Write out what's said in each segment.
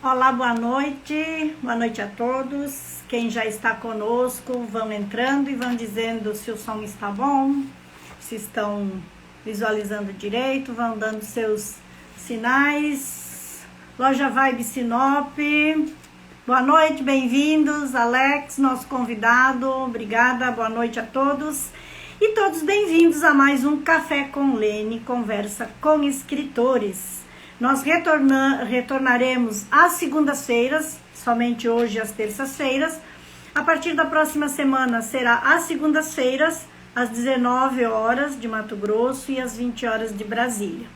Olá, boa noite a todos. Quem já está conosco, vão entrando e vão dizendo se o som está bom, se estão visualizando direito, vão dando seus sinais. Loja Vibe Sinop, boa noite, bem-vindos. Alex, nosso convidado, obrigada, boa noite a todos. E todos bem-vindos a mais um Café com Lene, conversa com escritores. Nós retornaremos às segundas-feiras, somente hoje às terças-feiras. A partir da próxima semana será às segundas-feiras, às 19 horas de Mato Grosso e às 20 horas de Brasília.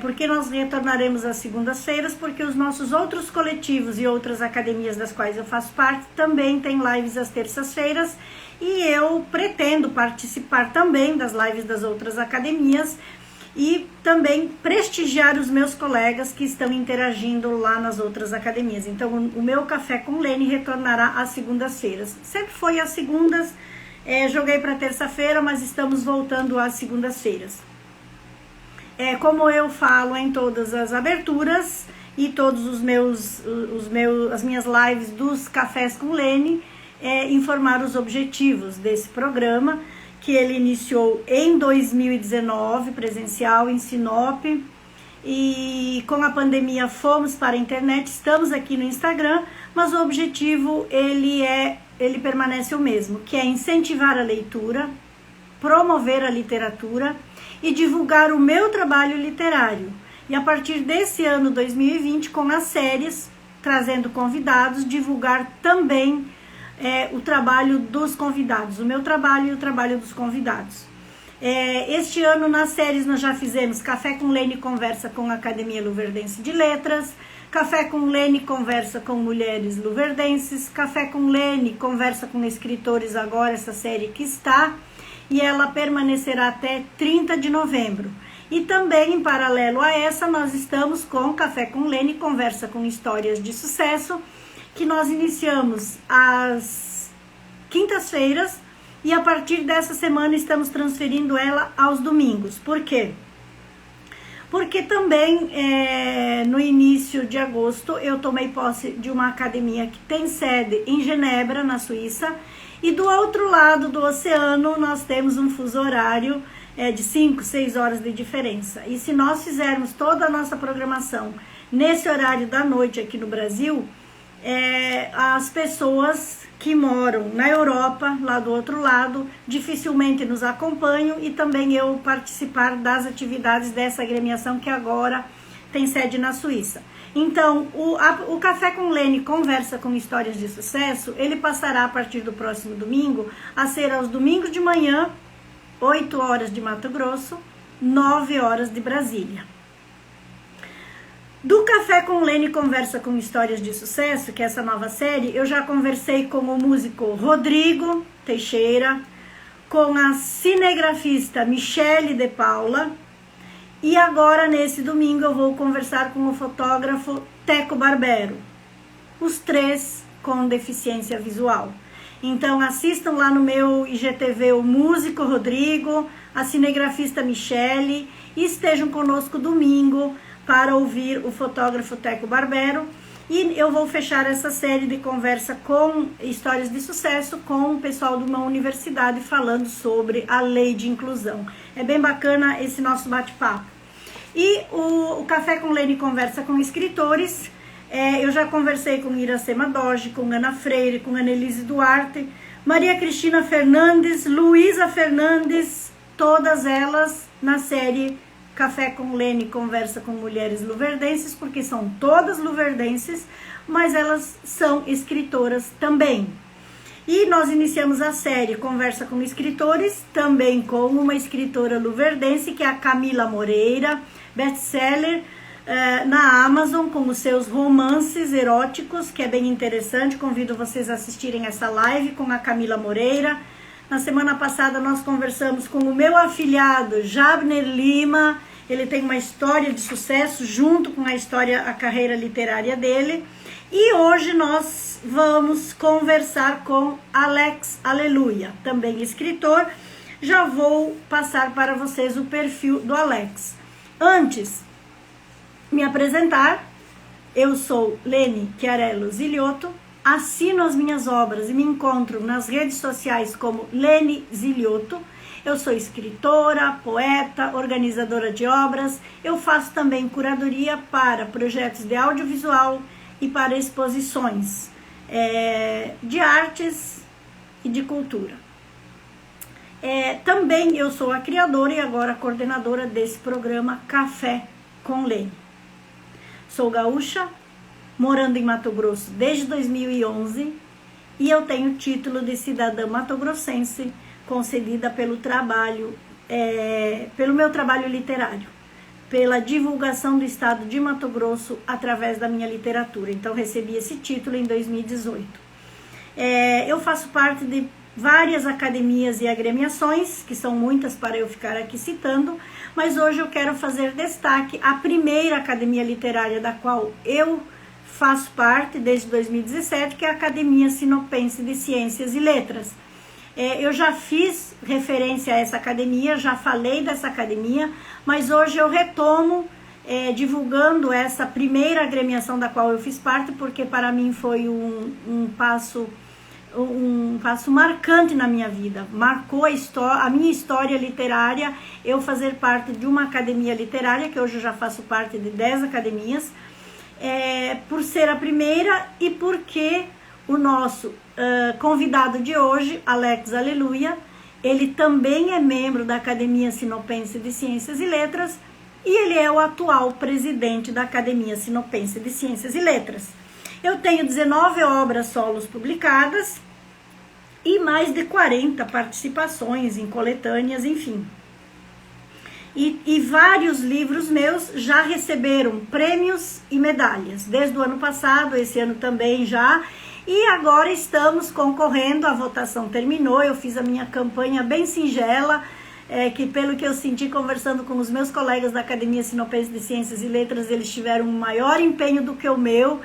Por que nós retornaremos às segundas-feiras? Porque os nossos outros coletivos e outras academias das quais eu faço parte também têm lives às terças-feiras e eu pretendo participar também das lives das outras academias e também prestigiar os meus colegas que estão interagindo lá nas outras academias. Então, o meu Café com Lene retornará às segundas-feiras. Sempre foi às segundas, joguei para terça-feira, mas estamos voltando às segundas-feiras. Como eu falo em todas as aberturas e todos as minhas lives dos Cafés com Lene, informar os objetivos desse programa, que ele iniciou em 2019, presencial em Sinop, e com a pandemia fomos para a internet, estamos aqui no Instagram, mas o objetivo ele permanece o mesmo, que é incentivar a leitura, promover a literatura e divulgar o meu trabalho literário. E a partir desse ano 2020, com as séries, trazendo convidados, divulgar também o trabalho dos convidados, o meu trabalho e o trabalho dos convidados. Este ano nas séries nós já fizemos Café com Lene conversa com a Academia Luverdense de Letras, Café com Lene conversa com mulheres luverdenses, Café com Lene conversa com escritores agora, essa série que está, e ela permanecerá até 30 de novembro. E também, em paralelo a essa, nós estamos com Café com Lene conversa com histórias de sucesso, que nós iniciamos às quintas-feiras e a partir dessa semana estamos transferindo ela aos domingos. Por quê? Porque também no início de agosto eu tomei posse de uma academia que tem sede em Genebra, na Suíça, e do outro lado do oceano nós temos um fuso horário de 5, 6 horas de diferença. E se nós fizermos toda a nossa programação nesse horário da noite aqui no Brasil, as pessoas que moram na Europa, lá do outro lado, dificilmente nos acompanham, e também eu participar das atividades dessa agremiação que agora tem sede na Suíça. Então, o Café com Lene conversa com histórias de sucesso, ele passará a partir do próximo domingo a ser aos domingos de manhã, 8 horas de Mato Grosso, 9 horas de Brasília. Do Café com Lene conversa com histórias de sucesso, que é essa nova série, eu já conversei com o músico Rodrigo Teixeira, com a cinegrafista Michele de Paula, e agora nesse domingo eu vou conversar com o fotógrafo Teco Barbero, os três com deficiência visual. Então assistam lá no meu IGTV o músico Rodrigo, a cinegrafista Michele, e estejam conosco domingo para ouvir o fotógrafo Teco Barbero. E eu vou fechar essa série de conversa com histórias de sucesso com o pessoal de uma universidade falando sobre a lei de inclusão. É bem bacana esse nosso bate-papo. E o Café com Lene conversa com escritores. Eu já conversei com Iracema Doge, com Ana Freire, com Annelise Duarte, Maria Cristina Fernandes, Luísa Fernandes, todas elas na série Café com Lene conversa com mulheres luverdenses, porque são todas luverdenses, mas elas são escritoras também. E nós iniciamos a série Conversa com Escritores, também com uma escritora luverdense, que é a Camila Moreira, best-seller na Amazon, com os seus romances eróticos, que é bem interessante. Convido vocês a assistirem essa live com a Camila Moreira. Na semana passada nós conversamos com o meu afilhado Jabner Lima. Ele tem uma história de sucesso junto com a carreira literária dele. E hoje nós vamos conversar com Alex Aleluia, também escritor. Já vou passar para vocês o perfil do Alex. Antes, me apresentar. Eu sou Lene Chiarello Ziliotto, assino as minhas obras e me encontro nas redes sociais como Lene Ziliotto. Eu sou escritora, poeta, organizadora de obras. Eu faço também curadoria para projetos de audiovisual e para exposições de artes e de cultura. Também eu sou a criadora e agora coordenadora desse programa Café com Lene. Sou gaúcha, morando em Mato Grosso desde 2011 e eu tenho o título de cidadã matogrossense concedida pelo meu trabalho literário, pela divulgação do estado de Mato Grosso através da minha literatura. Então recebi esse título em 2018. Eu faço parte de várias academias e agremiações, que são muitas para eu ficar aqui citando, mas hoje eu quero fazer destaque à primeira academia literária da qual eu faço parte desde 2017, que é a Academia Sinopense de Ciências e Letras. Eu já fiz referência a essa academia, já falei dessa academia, mas hoje eu retomo divulgando essa primeira agremiação da qual eu fiz parte, porque para mim foi um passo marcante na minha vida, marcou a minha história literária, eu fazer parte de uma academia literária, que hoje eu já faço parte de 10 academias, por ser a primeira e porque o nosso convidado de hoje, Alex Aleluia, ele também é membro da Academia Sinopense de Ciências e Letras e ele é o atual presidente da Academia Sinopense de Ciências e Letras. Eu tenho 19 obras solos publicadas e mais de 40 participações em coletâneas, enfim. E vários livros meus já receberam prêmios e medalhas, desde o ano passado, esse ano também já, e agora estamos concorrendo, a votação terminou, eu fiz a minha campanha bem singela, que pelo que eu senti conversando com os meus colegas da Academia Sinopense de Ciências e Letras, eles tiveram um maior empenho do que o meu.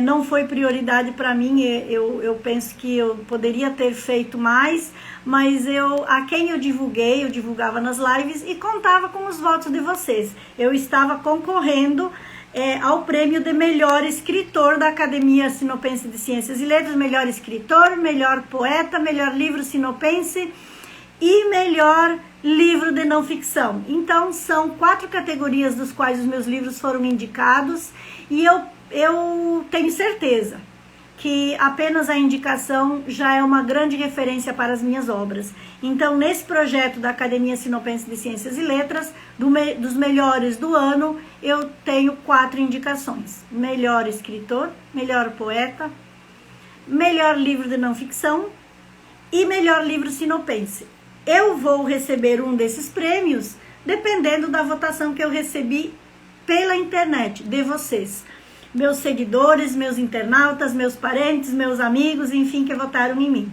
Não foi prioridade para mim, eu penso que eu poderia ter feito mais, mas a quem eu divulgava nas lives e contava com os votos de vocês. Eu estava concorrendo ao prêmio de melhor escritor da Academia Sinopense de Ciências e Letras, melhor escritor, melhor poeta, melhor livro sinopense e melhor livro de não ficção. Então são 4 categorias dos quais os meus livros foram indicados e eu tenho certeza que apenas a indicação já é uma grande referência para as minhas obras. Então, nesse projeto da Academia Sinopense de Ciências e Letras, dos melhores do ano, eu tenho 4 indicações. Melhor escritor, melhor poeta, melhor livro de não ficção e melhor livro sinopense. Eu vou receber um desses prêmios dependendo da votação que eu recebi pela internet de vocês. Meus seguidores, meus internautas, meus parentes, meus amigos, enfim, que votaram em mim.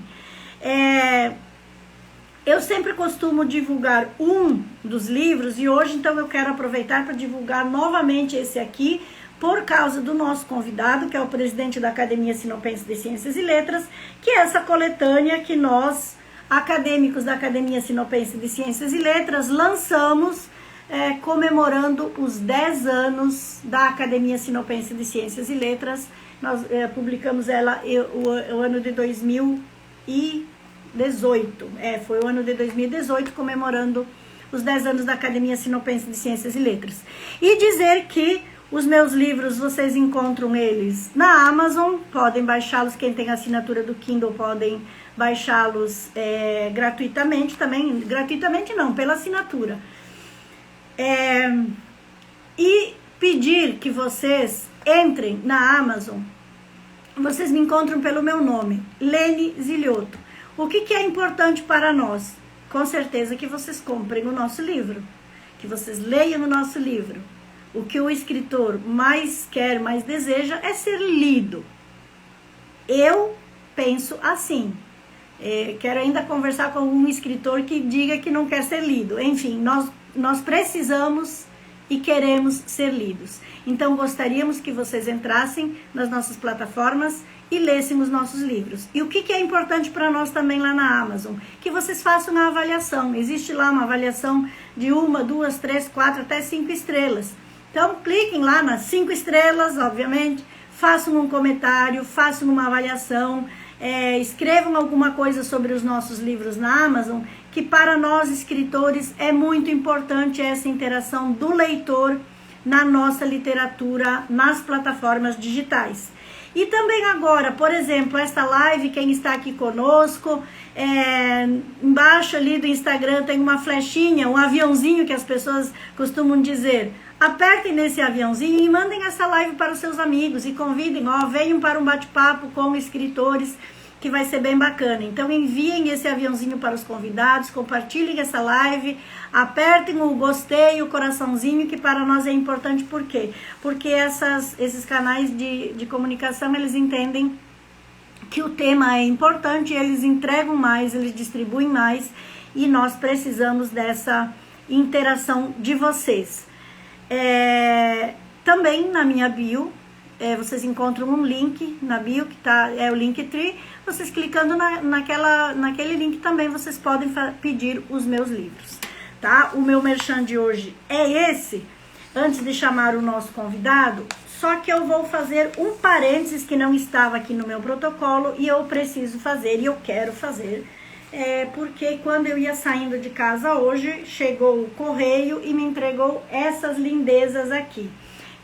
Eu sempre costumo divulgar um dos livros e hoje, então, eu quero aproveitar para divulgar novamente esse aqui, por causa do nosso convidado, que é o presidente da Academia Sinopense de Ciências e Letras, que é essa coletânea que nós, acadêmicos da Academia Sinopense de Ciências e Letras, lançamos comemorando os 10 anos da Academia Sinopense de Ciências e Letras. Nós publicamos ela o ano de 2018. Foi o ano de 2018, comemorando os 10 anos da Academia Sinopense de Ciências e Letras. E dizer que os meus livros, vocês encontram eles na Amazon, podem baixá-los, quem tem assinatura do Kindle podem baixá-los gratuitamente também, gratuitamente não, pela assinatura. E pedir que vocês entrem na Amazon, vocês me encontram pelo meu nome, Lene Ziliotto. O que é importante para nós? Com certeza que vocês comprem o nosso livro, que vocês leiam o nosso livro. O que o escritor mais quer, mais deseja é ser lido. Eu penso assim. Quero ainda conversar com um escritor que diga que não quer ser lido. Enfim, nós precisamos e queremos ser lidos. Então, gostaríamos que vocês entrassem nas nossas plataformas e lessem os nossos livros. E o que é importante para nós também lá na Amazon? Que vocês façam a avaliação. Existe lá uma avaliação de 1, 2, 3, 4, até 5 estrelas. Então, cliquem lá nas 5 estrelas, obviamente, façam um comentário, façam uma avaliação, escrevam alguma coisa sobre os nossos livros na Amazon, que para nós escritores é muito importante essa interação do leitor na nossa literatura, nas plataformas digitais. E também agora, por exemplo, esta live, quem está aqui conosco, embaixo ali do Instagram tem uma flechinha, um aviãozinho que as pessoas costumam dizer. Apertem nesse aviãozinho e mandem essa live para os seus amigos e convidem, venham para um bate-papo com escritores, que vai ser bem bacana. Então enviem esse aviãozinho para os convidados, compartilhem essa live, apertem o gostei, o coraçãozinho, que para nós é importante. Por quê? Porque esses canais de comunicação, eles entendem que o tema é importante, eles entregam mais, eles distribuem mais, e nós precisamos dessa interação de vocês. Também na minha bio, vocês encontram um link na bio, que é o Linktree. Vocês clicando naquele link também, vocês podem pedir os meus livros, tá? O meu merchan de hoje é esse, antes de chamar o nosso convidado, só que eu vou fazer um parênteses que não estava aqui no meu protocolo, e eu preciso fazer, e eu quero fazer, porque quando eu ia saindo de casa hoje, chegou o correio e me entregou essas lindezas aqui.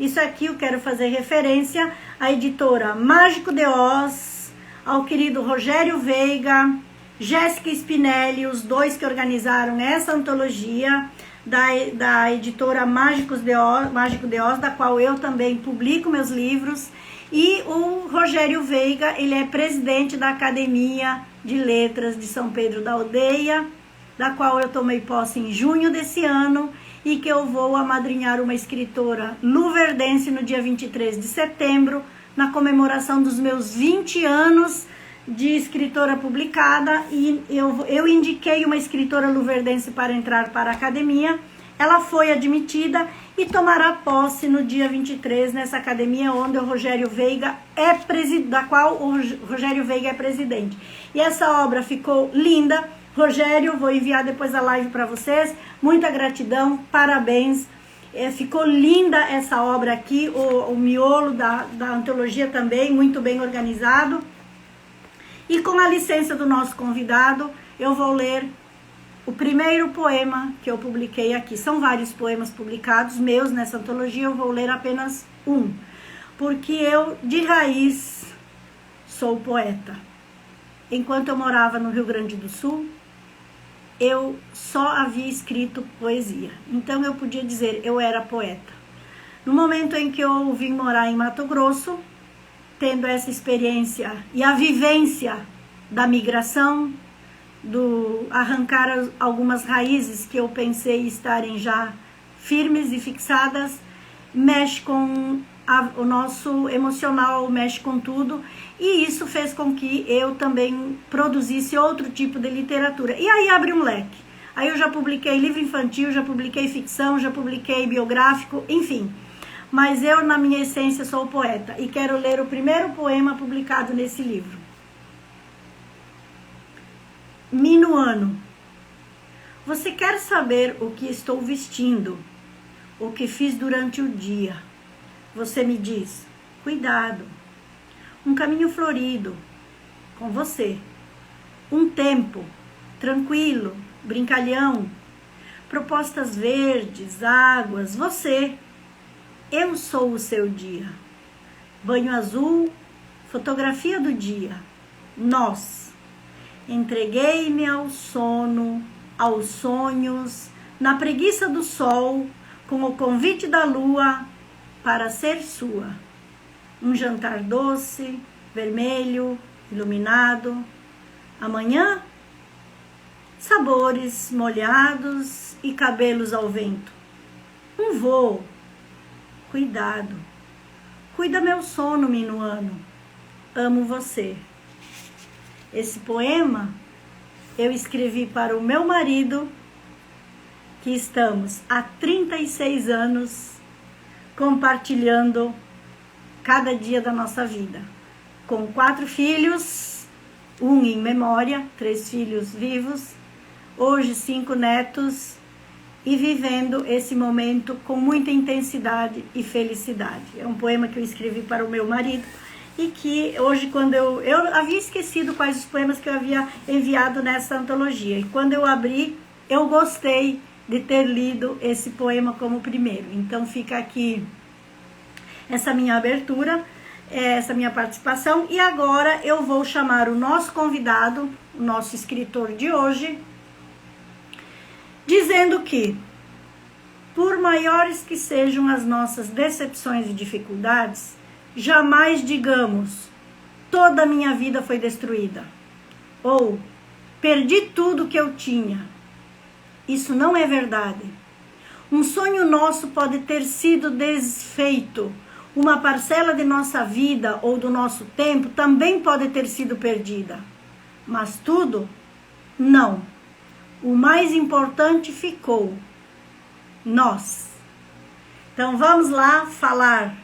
Isso aqui eu quero fazer referência à editora Mágico de Oz, ao querido Rogério Veiga, Jéssica Spinelli, os dois que organizaram essa antologia da editora Mágico de Oz, da qual eu também publico meus livros. E o Rogério Veiga, ele é presidente da Academia de Letras de São Pedro da Aldeia, da qual eu tomei posse em junho desse ano, e que eu vou amadrinhar uma escritora luverdense no dia 23 de setembro, na comemoração dos meus 20 anos de escritora publicada. E eu indiquei uma escritora luverdense para entrar para a academia. Ela foi admitida e tomará posse no dia 23 nessa academia, onde o Rogério Veiga da qual o Rogério Veiga é presidente. E essa obra ficou linda. Rogério, vou enviar depois a live para vocês. Muita gratidão, parabéns. Ficou linda essa obra aqui, o miolo da antologia também, muito bem organizado. E com a licença do nosso convidado, eu vou ler o primeiro poema que eu publiquei aqui. São vários poemas publicados meus nessa antologia, eu vou ler apenas um, porque eu, de raiz, sou poeta. Enquanto eu morava no Rio Grande do Sul, eu só havia escrito poesia. Então eu podia dizer, eu era poeta. No momento em que eu vim morar em Mato Grosso, tendo essa experiência e a vivência da migração, do arrancar algumas raízes que eu pensei estarem já firmes e fixadas, mexe com o nosso emocional, mexe com tudo, e isso fez com que eu também produzisse outro tipo de literatura. E aí abre um leque. Aí eu já publiquei livro infantil, já publiquei ficção, já publiquei biográfico, enfim. Mas eu, na minha essência, sou poeta e quero ler o primeiro poema publicado nesse livro. Minuano. Você quer saber o que estou vestindo, o que fiz durante o dia? Você me diz, cuidado, um caminho florido com você, um tempo tranquilo, brincalhão, propostas verdes, águas, você, eu sou o seu dia, banho azul, fotografia do dia, nós, entreguei-me ao sono, aos sonhos, na preguiça do sol, com o convite da lua, para ser sua. Um jantar doce, vermelho, iluminado. Amanhã, sabores molhados e cabelos ao vento. Um voo. Cuidado. Cuida meu sono, minuano. Amo você. Esse poema eu escrevi para o meu marido, que estamos há 36 anos compartilhando cada dia da nossa vida. Com 4 filhos, 1 em memória, 3 filhos vivos, hoje 5 netos e vivendo esse momento com muita intensidade e felicidade. É um poema que eu escrevi para o meu marido e que hoje, quando eu havia esquecido quais os poemas que eu havia enviado nessa antologia, e quando eu abri, eu gostei de ter lido esse poema como primeiro. Então fica aqui essa minha abertura, essa minha participação, e agora eu vou chamar o nosso convidado, o nosso escritor de hoje, dizendo que, por maiores que sejam as nossas decepções e dificuldades, jamais digamos, toda a minha vida foi destruída, ou perdi tudo que eu tinha. Isso não é verdade. Um sonho nosso pode ter sido desfeito. Uma parcela de nossa vida ou do nosso tempo também pode ter sido perdida. Mas tudo, não. O mais importante ficou: nós. Então vamos lá falar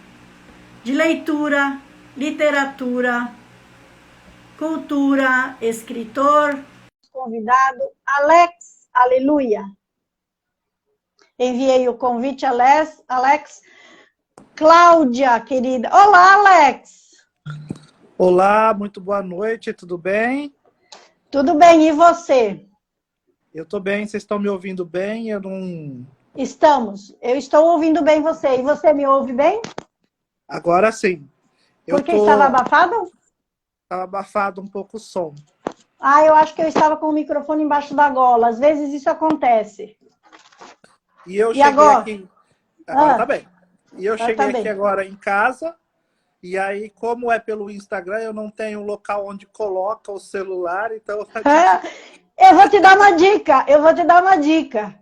de leitura, literatura, cultura, escritor. Convidado, Alex Aleluia. Enviei o convite, Alex. Cláudia, querida. Olá, Alex. Olá, muito boa noite, tudo bem? Tudo bem, e você? Eu estou bem, vocês estão me ouvindo bem? Estamos. Eu estou ouvindo bem você. E você me ouve bem? Agora sim. Porque estava abafado? Estava abafado um pouco o som. Ah, eu acho que eu estava com o microfone embaixo da gola. Às vezes isso acontece. E eu cheguei agora? Aqui... Agora tá bem. E eu cheguei aqui agora em casa, e aí, como é pelo Instagram, eu não tenho um local onde coloca o celular, então... Eu vou te dar uma dica.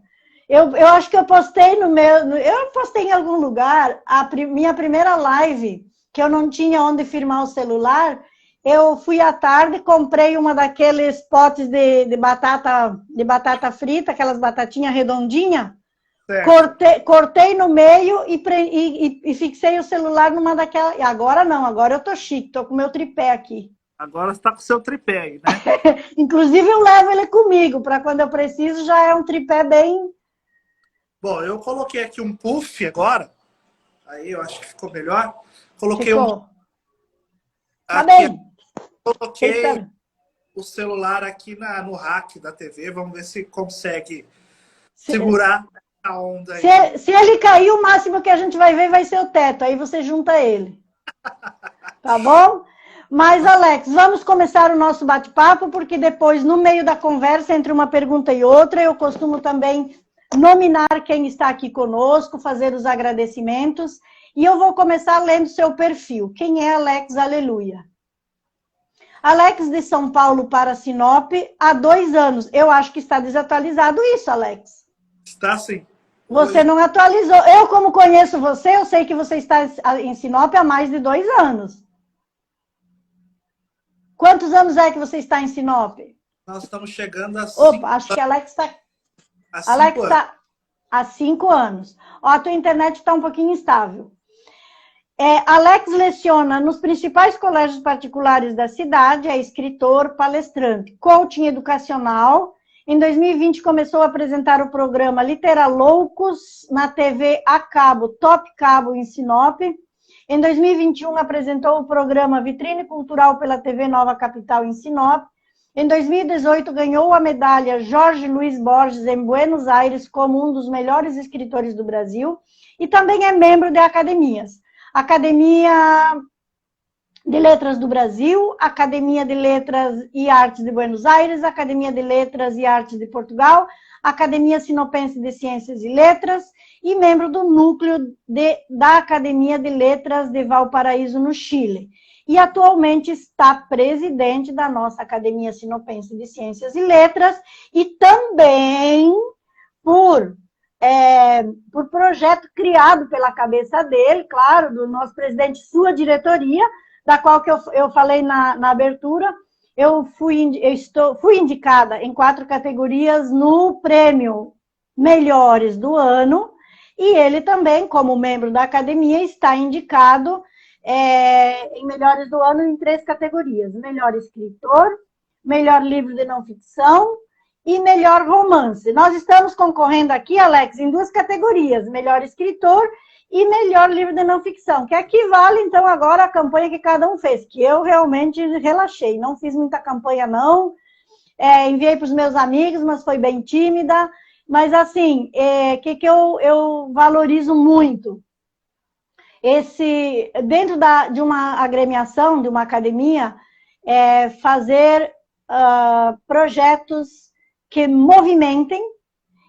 Eu acho que eu postei eu postei em algum lugar minha primeira live, que eu não tinha onde firmar o celular. Eu fui à tarde, comprei uma daqueles potes de batata frita, aquelas batatinhas redondinhas. Cortei no meio e fixei o celular numa daquelas. Agora não, agora eu tô chique, tô com o meu tripé aqui. Agora você tá com o seu tripé aí, né? Inclusive eu levo ele comigo, para quando eu preciso, já é um tripé bem... Bom, eu coloquei aqui um puff agora, aí eu acho que ficou melhor. Tá bem. Coloquei o celular aqui no rack da TV, vamos ver se consegue segurar a onda aí. Se ele cair, o máximo que a gente vai ver vai ser o teto, aí você junta ele. Tá bom? Mas, Alex, vamos começar o nosso bate-papo, porque depois, no meio da conversa, entre uma pergunta e outra, eu costumo também nominar quem está aqui conosco, fazer os agradecimentos, e eu vou começar lendo seu perfil. Quem é Alex Aleluia? Alex de São Paulo para Sinop há 2 anos. Eu acho que está desatualizado isso, Alex. Está sim. Você não atualizou. Eu, como conheço você, eu sei que você está em Sinop há mais de 2 anos. Quantos anos é que você está em Sinop? Nós estamos chegando a 5 anos. Opa, acho que Alex está... Alex está há 5 anos. Ó, a tua internet está um pouquinho instável. Alex leciona nos principais colégios particulares da cidade, é escritor, palestrante, coaching educacional. Em 2020 começou a apresentar o programa Literalloucos na TV a cabo, Top Cabo em Sinop. Em 2021 apresentou o programa Vitrine Cultural pela TV Nova Capital em Sinop. Em 2018 ganhou a medalha Jorge Luiz Borges em Buenos Aires como um dos melhores escritores do Brasil e também é membro de academias. Academia de Letras do Brasil, Academia de Letras e Artes de Buenos Aires, Academia de Letras e Artes de Portugal, Academia Sinopense de Ciências e Letras e membro do núcleo da Academia de Letras de Valparaíso, no Chile. E atualmente está presidente da nossa Academia Sinopense de Ciências e Letras e também por projeto criado pela cabeça dele, claro, do nosso presidente, sua diretoria, da qual que eu falei na abertura. Eu fui indicada em 4 categorias no prêmio Melhores do Ano, e ele também, como membro da academia, está indicado em Melhores do Ano em 3 categorias: melhor escritor, melhor livro de não ficção e melhor romance. Nós estamos concorrendo aqui, Alex, em 2 categorias, melhor escritor e melhor livro de não ficção, que equivale, então, agora à campanha que cada um fez, que eu realmente relaxei, não fiz muita campanha, não, enviei para os meus amigos, mas foi bem tímida, mas, assim, que eu valorizo muito? Dentro de uma agremiação, de uma academia, fazer projetos que movimentem,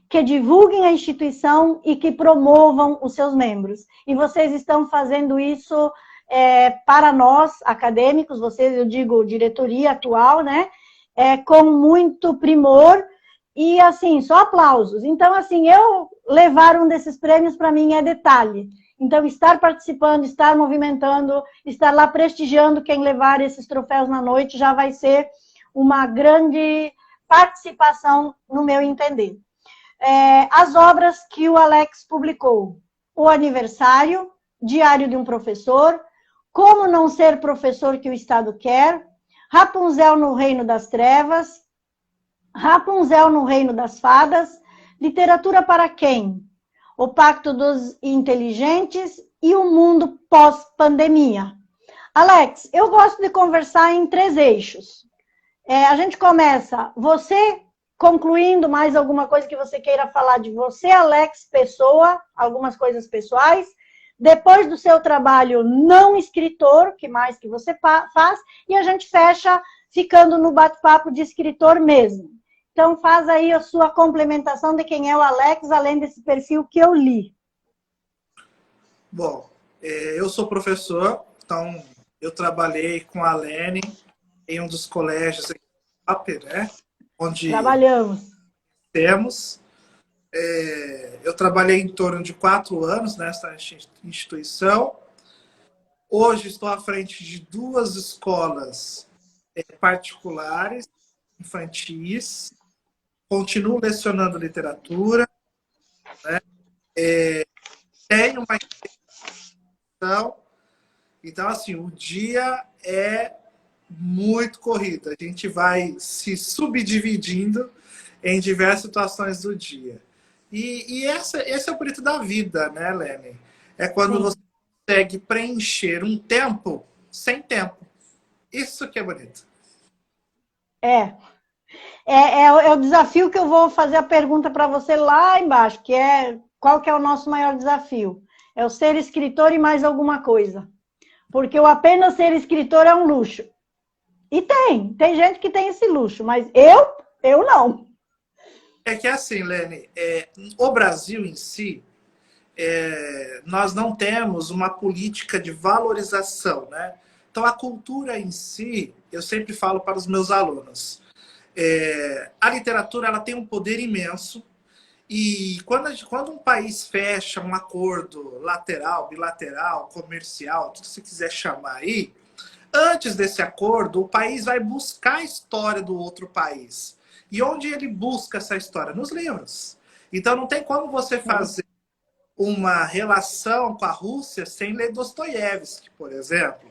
que divulguem a instituição e que promovam os seus membros. E vocês estão fazendo isso para nós, acadêmicos, vocês, eu digo, diretoria atual, né? Com muito primor e, assim, só aplausos. Então, assim, eu levar um desses prêmios, para mim, é detalhe. Então, estar participando, estar movimentando, estar lá prestigiando quem levar esses troféus na noite já vai ser uma grande participação, no meu entender. As obras que o Alex publicou: O Aniversário, Diário de um Professor, Como Não Ser Professor que o Estado Quer, Rapunzel no Reino das Trevas, Rapunzel no Reino das Fadas, Literatura para Quem? O Pacto dos Inteligentes e o Mundo Pós-Pandemia. Alex, eu gosto de conversar em 3 eixos. A gente começa, você concluindo mais alguma coisa que você queira falar de você, Alex, pessoa, algumas coisas pessoais. Depois do seu trabalho não escritor, que mais que você faz, e a gente fecha ficando no bate-papo de escritor mesmo. Então, faz aí a sua complementação de quem é o Alex, além desse perfil que eu li. Bom, eu sou professor, então eu trabalhei com a Lene em um dos colégios aqui, né? Onde trabalhamos. Temos. Eu trabalhei em torno de 4 anos nessa instituição. Hoje estou à frente de 2 escolas particulares, infantis. Continuo lecionando literatura, né? Tenho uma instituição. Então, assim, o dia é muito corrido. A gente vai se subdividindo em diversas situações do dia. E esse é o bonito da vida, né, Lene? É quando Sim. você consegue preencher um tempo sem tempo. Isso que é bonito. É o desafio que eu vou fazer a pergunta para você lá embaixo, que é qual que é o nosso maior desafio? É o ser escritor e mais alguma coisa. Porque o apenas ser escritor é um luxo. E tem gente que tem esse luxo, mas eu não. É que assim, Lene, o Brasil em si, nós não temos uma política de valorização, né? Então, a cultura em si, eu sempre falo para os meus alunos, a literatura ela tem um poder imenso e quando um país fecha um acordo lateral, bilateral, comercial, tudo que você quiser chamar aí, antes desse acordo, o país vai buscar a história do outro país. E onde ele busca essa história? Nos livros. Então não tem como você fazer uma relação com a Rússia sem ler Dostoiévski, por exemplo.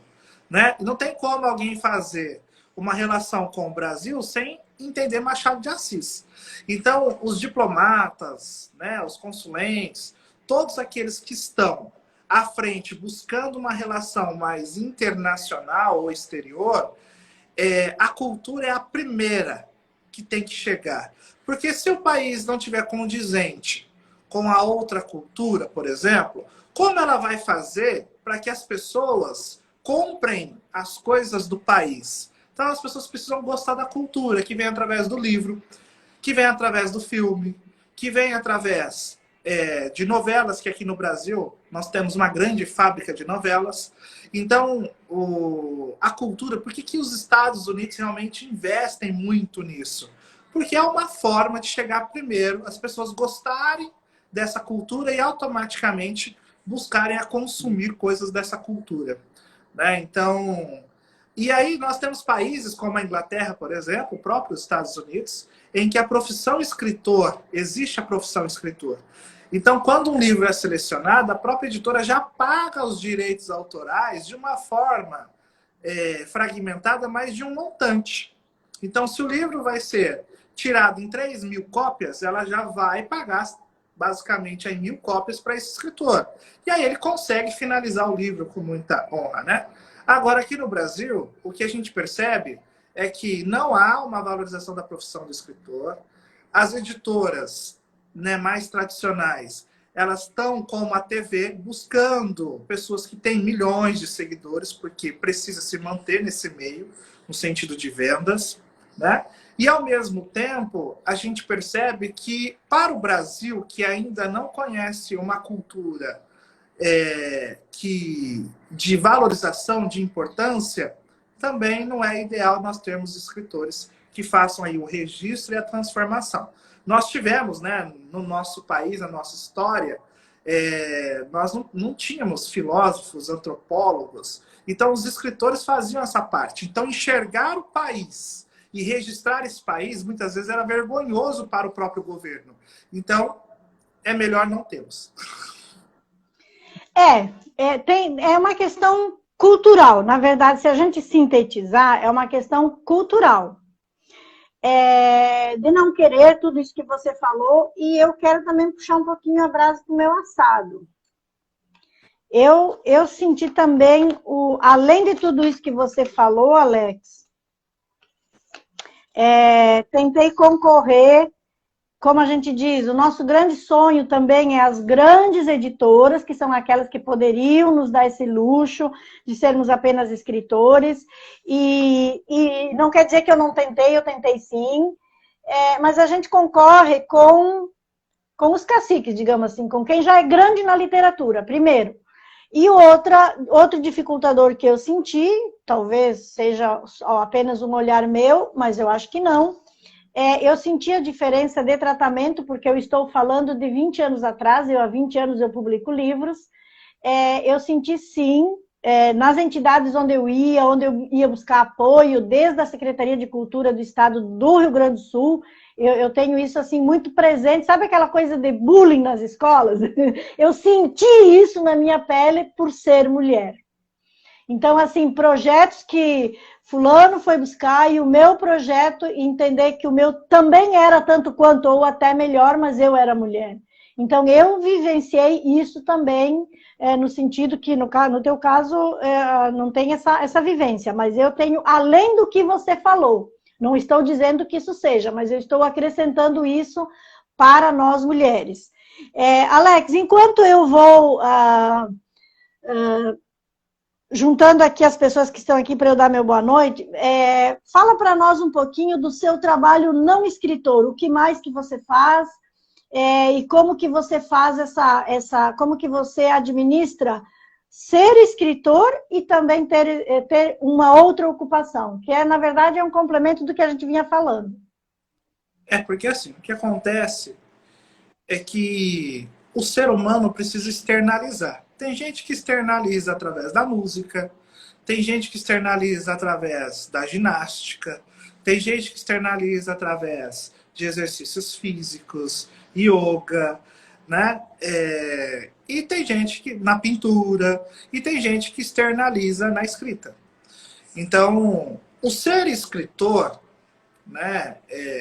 Né? Não tem como alguém fazer uma relação com o Brasil sem entender Machado de Assis. Então, os diplomatas, né, os consulentes, todos aqueles que estão à frente buscando uma relação mais internacional ou exterior, a cultura é a primeira que tem que chegar. Porque se o país não tiver condizente com a outra cultura, por exemplo, como ela vai fazer para que as pessoas comprem as coisas do país? Então as pessoas precisam gostar da cultura, que vem através do livro, que vem através do filme, que vem através de novelas, que aqui no Brasil nós temos uma grande fábrica de novelas. Então, a cultura, por que os Estados Unidos realmente investem muito nisso? Porque é uma forma de chegar primeiro, as pessoas gostarem dessa cultura e automaticamente buscarem a consumir coisas dessa cultura. Né? Então, e aí nós temos países como a Inglaterra, por exemplo, o próprio Estados Unidos, em que a profissão escritor, existe a profissão escritor. Então, quando um livro é selecionado, a própria editora já paga os direitos autorais de uma forma fragmentada, mas de um montante. Então, se o livro vai ser tirado em 3.000 cópias, ela já vai pagar basicamente aí 1.000 cópias para esse escritor. E aí ele consegue finalizar o livro com muita honra, né? Agora, aqui no Brasil, o que a gente percebe é que não há uma valorização da profissão do escritor. As editoras, né, mais tradicionais, elas estão, como a TV, buscando pessoas que têm milhões de seguidores, porque precisa se manter nesse meio, no sentido de vendas, né? E, ao mesmo tempo, a gente percebe que, para o Brasil, que ainda não conhece uma cultura de valorização, de importância, também não é ideal nós termos escritores que façam aí o registro e a transformação. Nós tivemos, né, no nosso país, na nossa história, nós não tínhamos filósofos, antropólogos, então os escritores faziam essa parte. Então, enxergar o país e registrar esse país, muitas vezes, era vergonhoso para o próprio governo. Então, é melhor não tê-los. É uma questão cultural. Na verdade, se a gente sintetizar, é uma questão cultural. De não querer tudo isso que você falou, e eu quero também puxar um pouquinho a brasa do meu assado. Eu senti também, além de tudo isso que você falou, Alex, tentei concorrer, como a gente diz, o nosso grande sonho também é as grandes editoras, que são aquelas que poderiam nos dar esse luxo de sermos apenas escritores, e não quer dizer que eu tentei sim, mas a gente concorre com os caciques, digamos assim, com quem já é grande na literatura, primeiro. E outro dificultador que eu senti, talvez seja apenas um olhar meu, mas eu acho que não, eu senti a diferença de tratamento, porque eu estou falando de 20 anos atrás, há 20 anos eu publico livros, eu senti sim, nas entidades onde eu ia buscar apoio, desde a Secretaria de Cultura do Estado do Rio Grande do Sul, eu tenho isso assim muito presente, sabe aquela coisa de bullying nas escolas? Eu senti isso na minha pele por ser mulher. Então, assim, projetos que fulano foi buscar e o meu projeto, entender que o meu também era tanto quanto ou até melhor, mas eu era mulher. Então, eu vivenciei isso também, no sentido que, no teu caso, não tem essa vivência, mas eu tenho, além do que você falou, não estou dizendo que isso seja, mas eu estou acrescentando isso para nós mulheres. Alex, enquanto eu vou juntando aqui as pessoas que estão aqui para eu dar meu boa noite, fala para nós um pouquinho do seu trabalho não escritor, o que mais que você faz e como que você faz como que você administra ser escritor e também ter uma outra ocupação, que na verdade é um complemento do que a gente vinha falando. Porque assim, o que acontece é que o ser humano precisa externalizar. Tem gente que externaliza através da música, tem gente que externaliza através da ginástica, tem gente que externaliza através de exercícios físicos, yoga, né? E tem gente que na pintura, e tem gente que externaliza na escrita. Então, o ser escritor, né,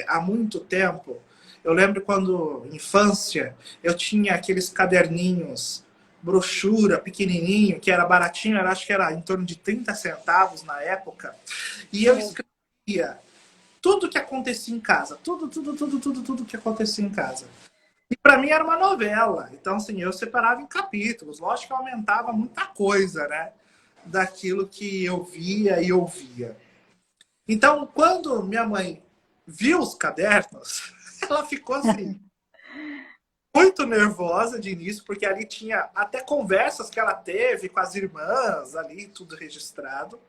há muito tempo, eu lembro quando, infância, eu tinha aqueles caderninhos, brochura pequenininho, que era baratinho, acho que era em torno de 30 centavos na época, e eu escrevia tudo que acontecia em casa, tudo que acontecia em casa. E para mim era uma novela, então assim, eu separava em capítulos, lógico que aumentava muita coisa, né, daquilo que eu via e ouvia. Então, quando minha mãe viu os cadernos, ela ficou assim, muito nervosa de início, porque ali tinha até conversas que ela teve com as irmãs, ali, tudo registrado.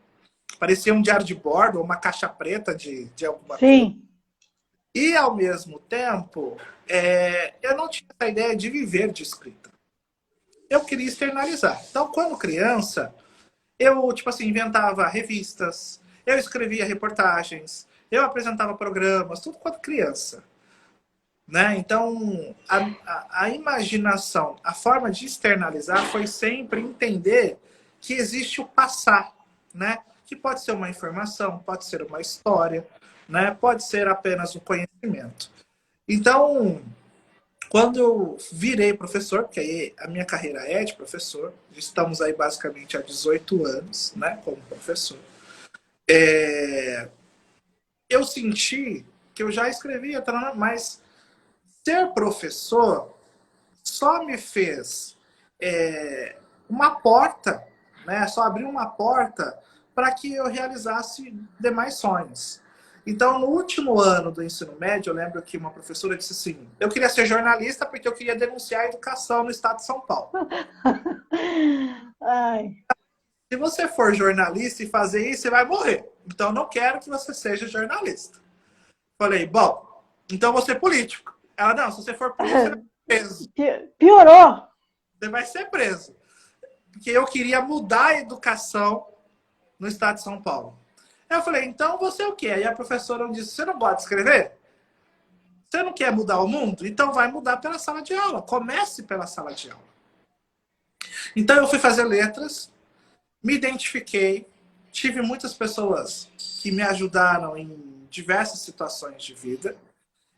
Parecia um diário de bordo, ou uma caixa preta de alguma coisa. E, ao mesmo tempo, eu não tinha essa ideia de viver de escrita. Eu queria externalizar. Então, quando criança, eu, tipo assim, inventava revistas, eu escrevia reportagens, eu apresentava programas, tudo quanto criança. Né? Então, a imaginação, a forma de externalizar foi sempre entender que existe o passar, né? Que pode ser uma informação, pode ser uma história, né? Pode ser apenas um conhecimento conhecimento. Então, quando eu virei professor, porque aí a minha carreira é de professor, estamos aí basicamente há 18 anos, né, como professor, eu senti que eu já escrevia, mas ser professor só me fez uma porta, né? Só abriu uma porta para que eu realizasse demais sonhos. Então, no último ano do ensino médio, eu lembro que uma professora disse assim: eu queria ser jornalista porque eu queria denunciar a educação no estado de São Paulo. Ai. Se você for jornalista e fazer isso, você vai morrer. Então, não quero que você seja jornalista. Falei, bom, então vou ser político. Ela, não, se você for político, você vai ser preso. Piorou. Você vai ser preso. Porque eu queria mudar a educação no estado de São Paulo. Eu falei, então você o quê? Aí a professora disse, você não pode escrever? Você não quer mudar o mundo? Então vai mudar pela sala de aula. Comece pela sala de aula. Então eu fui fazer letras, me identifiquei, tive muitas pessoas que me ajudaram em diversas situações de vida.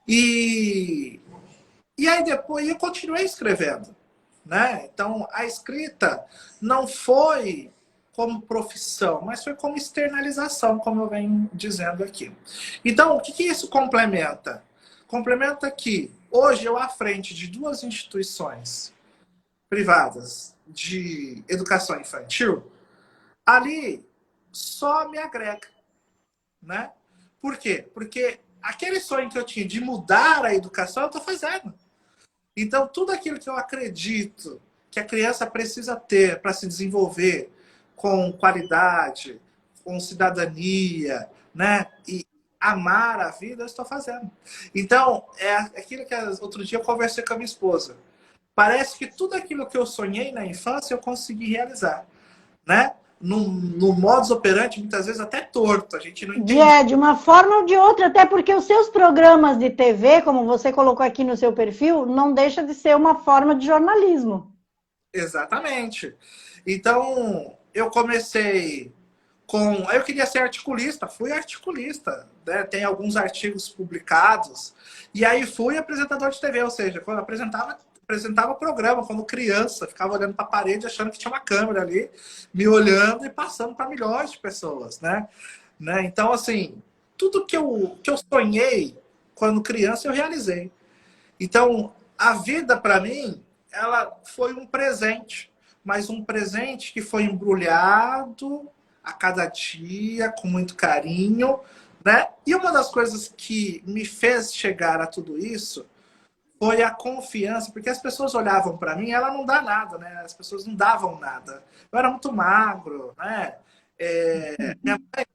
E aí depois eu continuei escrevendo. Né? Então a escrita não foi como profissão, mas foi como externalização, como eu venho dizendo aqui. Então, o que isso complementa? Complementa que hoje eu, à frente de duas instituições privadas de educação infantil, ali só me agrega. Né? Por quê? Porque aquele sonho que eu tinha de mudar a educação, eu estou fazendo. Então, tudo aquilo que eu acredito que a criança precisa ter para se desenvolver com qualidade, com cidadania, né? E amar a vida, eu estou fazendo. Então, é aquilo que outro dia eu conversei com a minha esposa. Parece que tudo aquilo que eu sonhei na infância eu consegui realizar, né? No modus operandi, muitas vezes até torto, a gente não entende. De uma forma ou de outra, até porque os seus programas de TV, como você colocou aqui no seu perfil, não deixa de ser uma forma de jornalismo. Exatamente. Então, eu comecei com. Eu queria ser articulista, fui articulista, né? Tem alguns artigos publicados, e aí fui apresentador de TV, ou seja, quando apresentava programa, quando criança, ficava olhando para a parede, achando que tinha uma câmera ali, me olhando e passando para milhões de pessoas, né? Então, assim, tudo que eu sonhei quando criança, eu realizei. Então, a vida, para mim, ela foi um presente, mas um presente que foi embrulhado a cada dia, com muito carinho, né? E uma das coisas que me fez chegar a tudo isso foi a confiança, porque as pessoas olhavam para mim, ela não dá nada, né? As pessoas não davam nada. Eu era muito magro, né? Minha mãe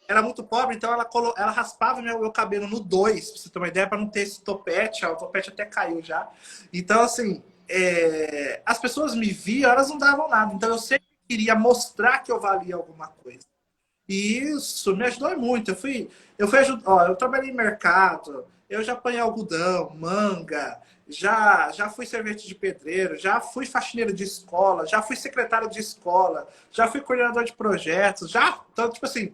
era muito pobre, então ela raspava meu cabelo no 2, pra você ter uma ideia, para não ter esse topete. O topete até caiu já. Então, assim, as pessoas me viam, elas não davam nada. Então, eu sempre queria mostrar que eu valia alguma coisa. E isso me ajudou muito. Eu trabalhei em mercado, eu já apanhei algodão, manga, já fui servente de pedreiro, já fui faxineiro de escola, já fui secretário de escola, já fui coordenador de projetos, então, tipo assim,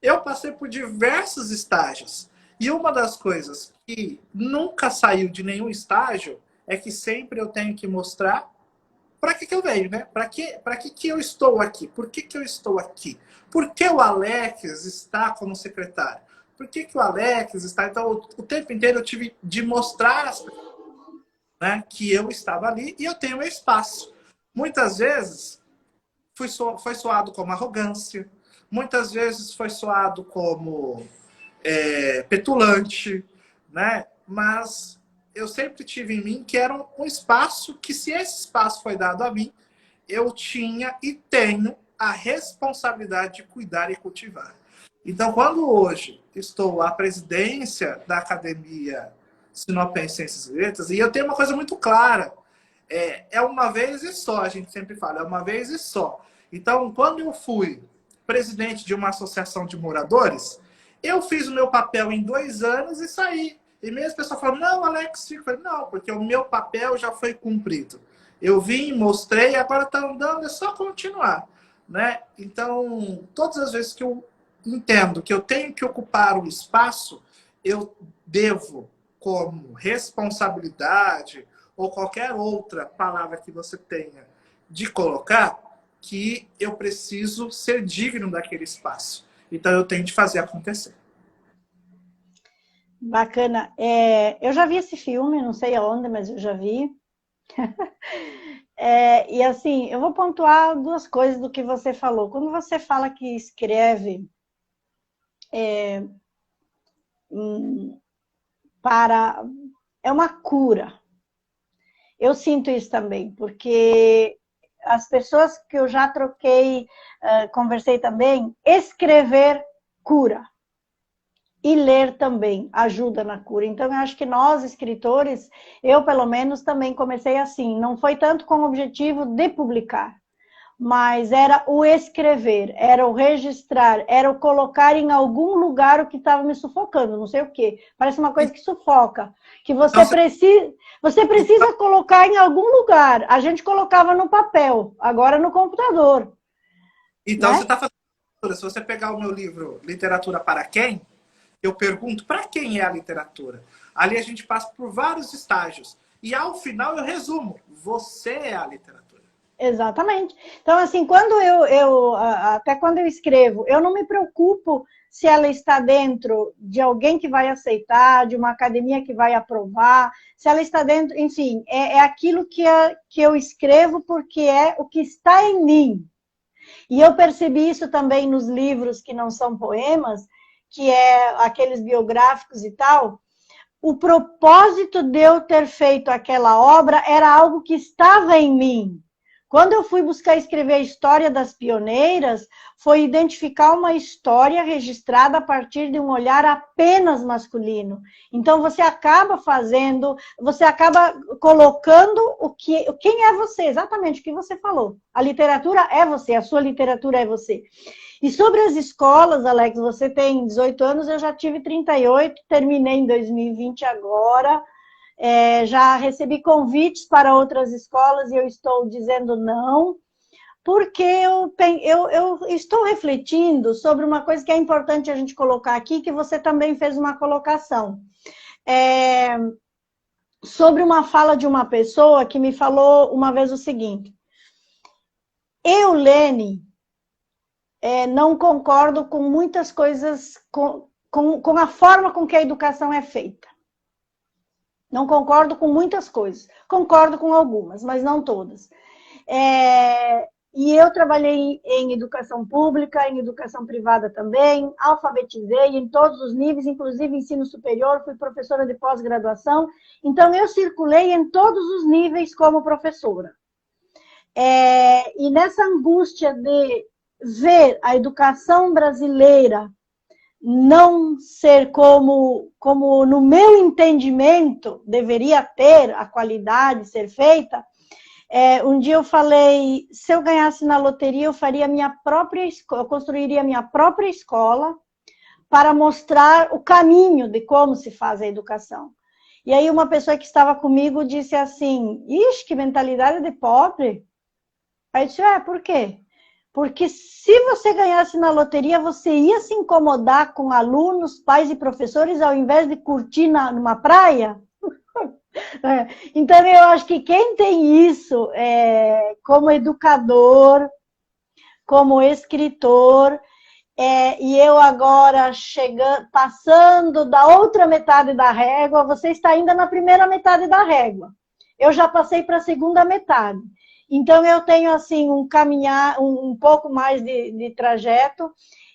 eu passei por diversos estágios. E uma das coisas que nunca saiu de nenhum estágio é que sempre eu tenho que mostrar para que eu venho, né? Para que eu estou aqui? Por que eu estou aqui? Por que o Alex está como secretário? Por que o Alex está... Então, o tempo inteiro eu tive de mostrar as pessoas, né, que eu estava ali e eu tenho meu espaço. Muitas vezes foi soado como arrogância, muitas vezes foi soado como petulante, né? Mas eu sempre tive em mim que era um espaço que, se esse espaço foi dado a mim, eu tinha e tenho a responsabilidade de cuidar e cultivar. Então, quando hoje estou à presidência da Academia Sinopense Ciências e Letras, e eu tenho uma coisa muito clara, é uma vez e só, a gente sempre fala, é uma vez e só. Então, quando eu fui presidente de uma associação de moradores, eu fiz o meu papel em 2 anos e saí. E mesmo as pessoas falam, não, Alex, fica. Eu falei, não, porque o meu papel já foi cumprido. Eu vim, mostrei, agora está andando, é só continuar. Né? Então, todas as vezes que eu entendo que eu tenho que ocupar um espaço, eu devo, como responsabilidade ou qualquer outra palavra que você tenha de colocar, que eu preciso ser digno daquele espaço. Então eu tenho de fazer acontecer. Bacana. Eu já vi esse filme, não sei aonde, mas eu já vi. E assim, eu vou pontuar duas coisas do que você falou. Quando você fala que escreve para... É uma cura. Eu sinto isso também, porque as pessoas que eu já troquei, conversei também, escrever cura. E ler também ajuda na cura. Então, eu acho que nós, escritores, eu pelo menos também comecei assim. Não foi tanto com o objetivo de publicar, mas era o escrever, era o registrar, era o colocar em algum lugar o que estava me sufocando, não sei o quê. Parece uma coisa que sufoca, que você precisa colocar em algum lugar. A gente colocava no papel, agora no computador. Então, né? você está fazendo... Se você pegar o meu livro Literatura para Quem, eu pergunto para quem é a literatura. Ali a gente passa por vários estágios. E ao final eu resumo. Você é a literatura. Exatamente. Então, assim, até quando eu escrevo, eu não me preocupo se ela está dentro de alguém que vai aceitar, de uma academia que vai aprovar, se ela está dentro, enfim, é aquilo que eu escrevo porque é o que está em mim. E eu percebi isso também nos livros que não são poemas, que é aqueles biográficos e tal. O propósito de eu ter feito aquela obra era algo que estava em mim. Quando eu fui buscar escrever a história das pioneiras, foi identificar uma história registrada a partir de um olhar apenas masculino. Então, você acaba colocando quem é você, exatamente o que você falou. A literatura é você, a sua literatura é você. E sobre as escolas, Alex, você tem 18 anos, eu já tive 38, terminei em 2020 agora. Já recebi convites para outras escolas e eu estou dizendo não, porque eu estou refletindo sobre uma coisa que é importante a gente colocar aqui, que você também fez uma colocação. Sobre uma fala de uma pessoa que me falou uma vez o seguinte: eu, Lene, não concordo com muitas coisas, com a forma com que a educação é feita. Não concordo com muitas coisas. Concordo com algumas, mas não todas. E eu trabalhei em educação pública, em educação privada também, alfabetizei em todos os níveis, inclusive ensino superior, fui professora de pós-graduação. Então, eu circulei em todos os níveis como professora. E nessa angústia de ver a educação brasileira não ser como no meu entendimento deveria ter a qualidade ser feita, um dia eu falei, se eu ganhasse na loteria, eu faria eu construiria a minha própria escola para mostrar o caminho de como se faz a educação. E aí uma pessoa que estava comigo disse assim, ixi, que mentalidade de pobre. Aí eu disse, por quê? Porque se você ganhasse na loteria, você ia se incomodar com alunos, pais e professores, ao invés de curtir numa praia? Então, eu acho que quem tem isso como educador, como escritor, e eu agora passando da outra metade da régua, você está ainda na primeira metade da régua. Eu já passei para a segunda metade. Então, eu tenho, assim, um pouco mais de trajeto,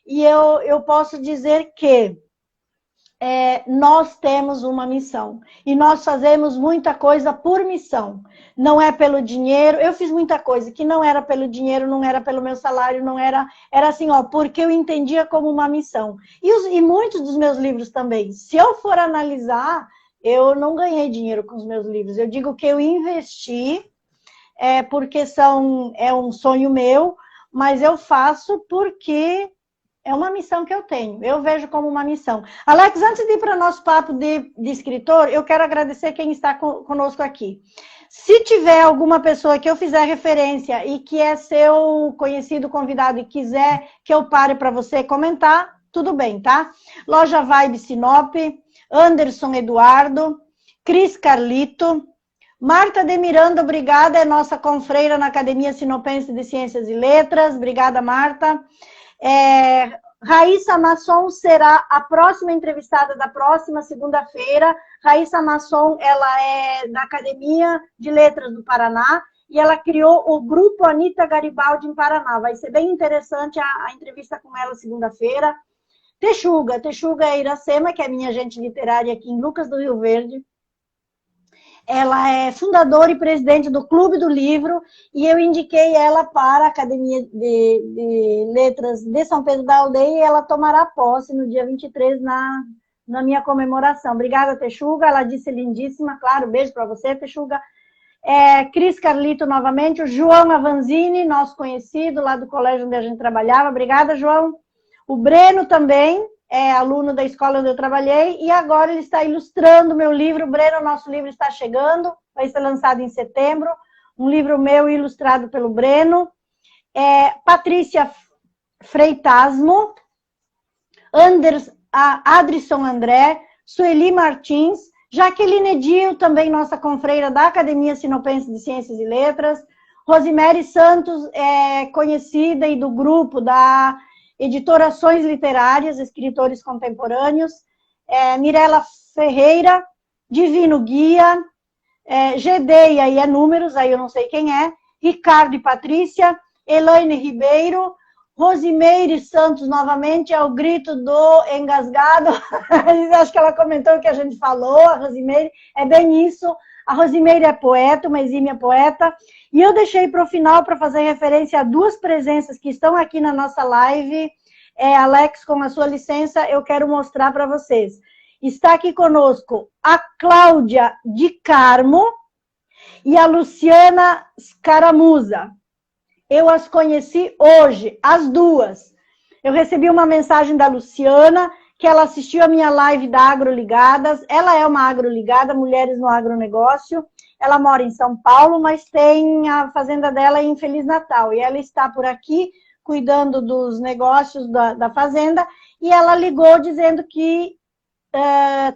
e eu posso dizer que nós temos uma missão, e nós fazemos muita coisa por missão, não é pelo dinheiro. Eu fiz muita coisa que não era pelo dinheiro, não era pelo meu salário, não era assim, porque eu entendia como uma missão. E muitos dos meus livros também, se eu for analisar, eu não ganhei dinheiro com os meus livros, eu digo que eu investi, porque é um sonho meu, mas eu faço porque é uma missão que eu tenho, eu vejo como uma missão. Alex, antes de ir para o nosso papo de escritor, eu quero agradecer quem está conosco aqui. Se tiver alguma pessoa que eu fizer referência e que é seu conhecido, convidado, e quiser que eu pare para você comentar, tudo bem, tá? Loja Vibe Sinop, Anderson Eduardo, Cris Carlito, Marta de Miranda, obrigada, é nossa confreira na Academia Sinopense de Ciências e Letras, obrigada, Marta. Raíssa Masson será a próxima entrevistada da próxima segunda-feira. Raíssa Masson, ela é da Academia de Letras do Paraná e ela criou o Grupo Anita Garibaldi em Paraná. Vai ser bem interessante a entrevista com ela segunda-feira. Texuga Iracema, que é minha agente literária aqui em Lucas do Rio Verde. Ela é fundadora e presidente do Clube do Livro e eu indiquei ela para a Academia de Letras de São Pedro da Aldeia e ela tomará posse no dia 23 na minha comemoração. Obrigada, Texuga. Ela disse lindíssima, claro, beijo para você, Texuga. Cris Carlito novamente, o João Avanzini, nosso conhecido lá do colégio onde a gente trabalhava. Obrigada, João. O Breno também é aluno da escola onde eu trabalhei e agora ele está ilustrando meu livro. Breno, nosso livro está chegando, vai ser lançado em setembro. Um livro meu ilustrado pelo Breno. Patrícia Freitasmo, Adrisson André, Sueli Martins, Jaqueline Dio, também nossa confreira da Academia Sinopense de Ciências e Letras, Rosemary Santos, conhecida e do grupo da Editorações Literárias, Escritores Contemporâneos, Mirela Ferreira, Divino Guia, Gedeia e Números, aí eu não sei quem é, Ricardo e Patrícia, Elaine Ribeiro, Rosimeire Santos, novamente, é o grito do engasgado. Acho que ela comentou o que a gente falou, a Rosimeire, é bem isso. A Rosimeire é poeta, uma exímia poeta. E eu deixei para o final para fazer referência a duas presenças que estão aqui na nossa live. Alex, com a sua licença, eu quero mostrar para vocês. Está aqui conosco a Cláudia de Carmo e a Luciana Scaramuza. Eu as conheci hoje, as duas. Eu recebi uma mensagem da Luciana, que ela assistiu a minha live da Agroligadas. Ela é uma agroligada, Mulheres no Agronegócio. Ela mora em São Paulo, mas tem a fazenda dela em Feliz Natal. E ela está por aqui, cuidando dos negócios da fazenda. E ela ligou dizendo que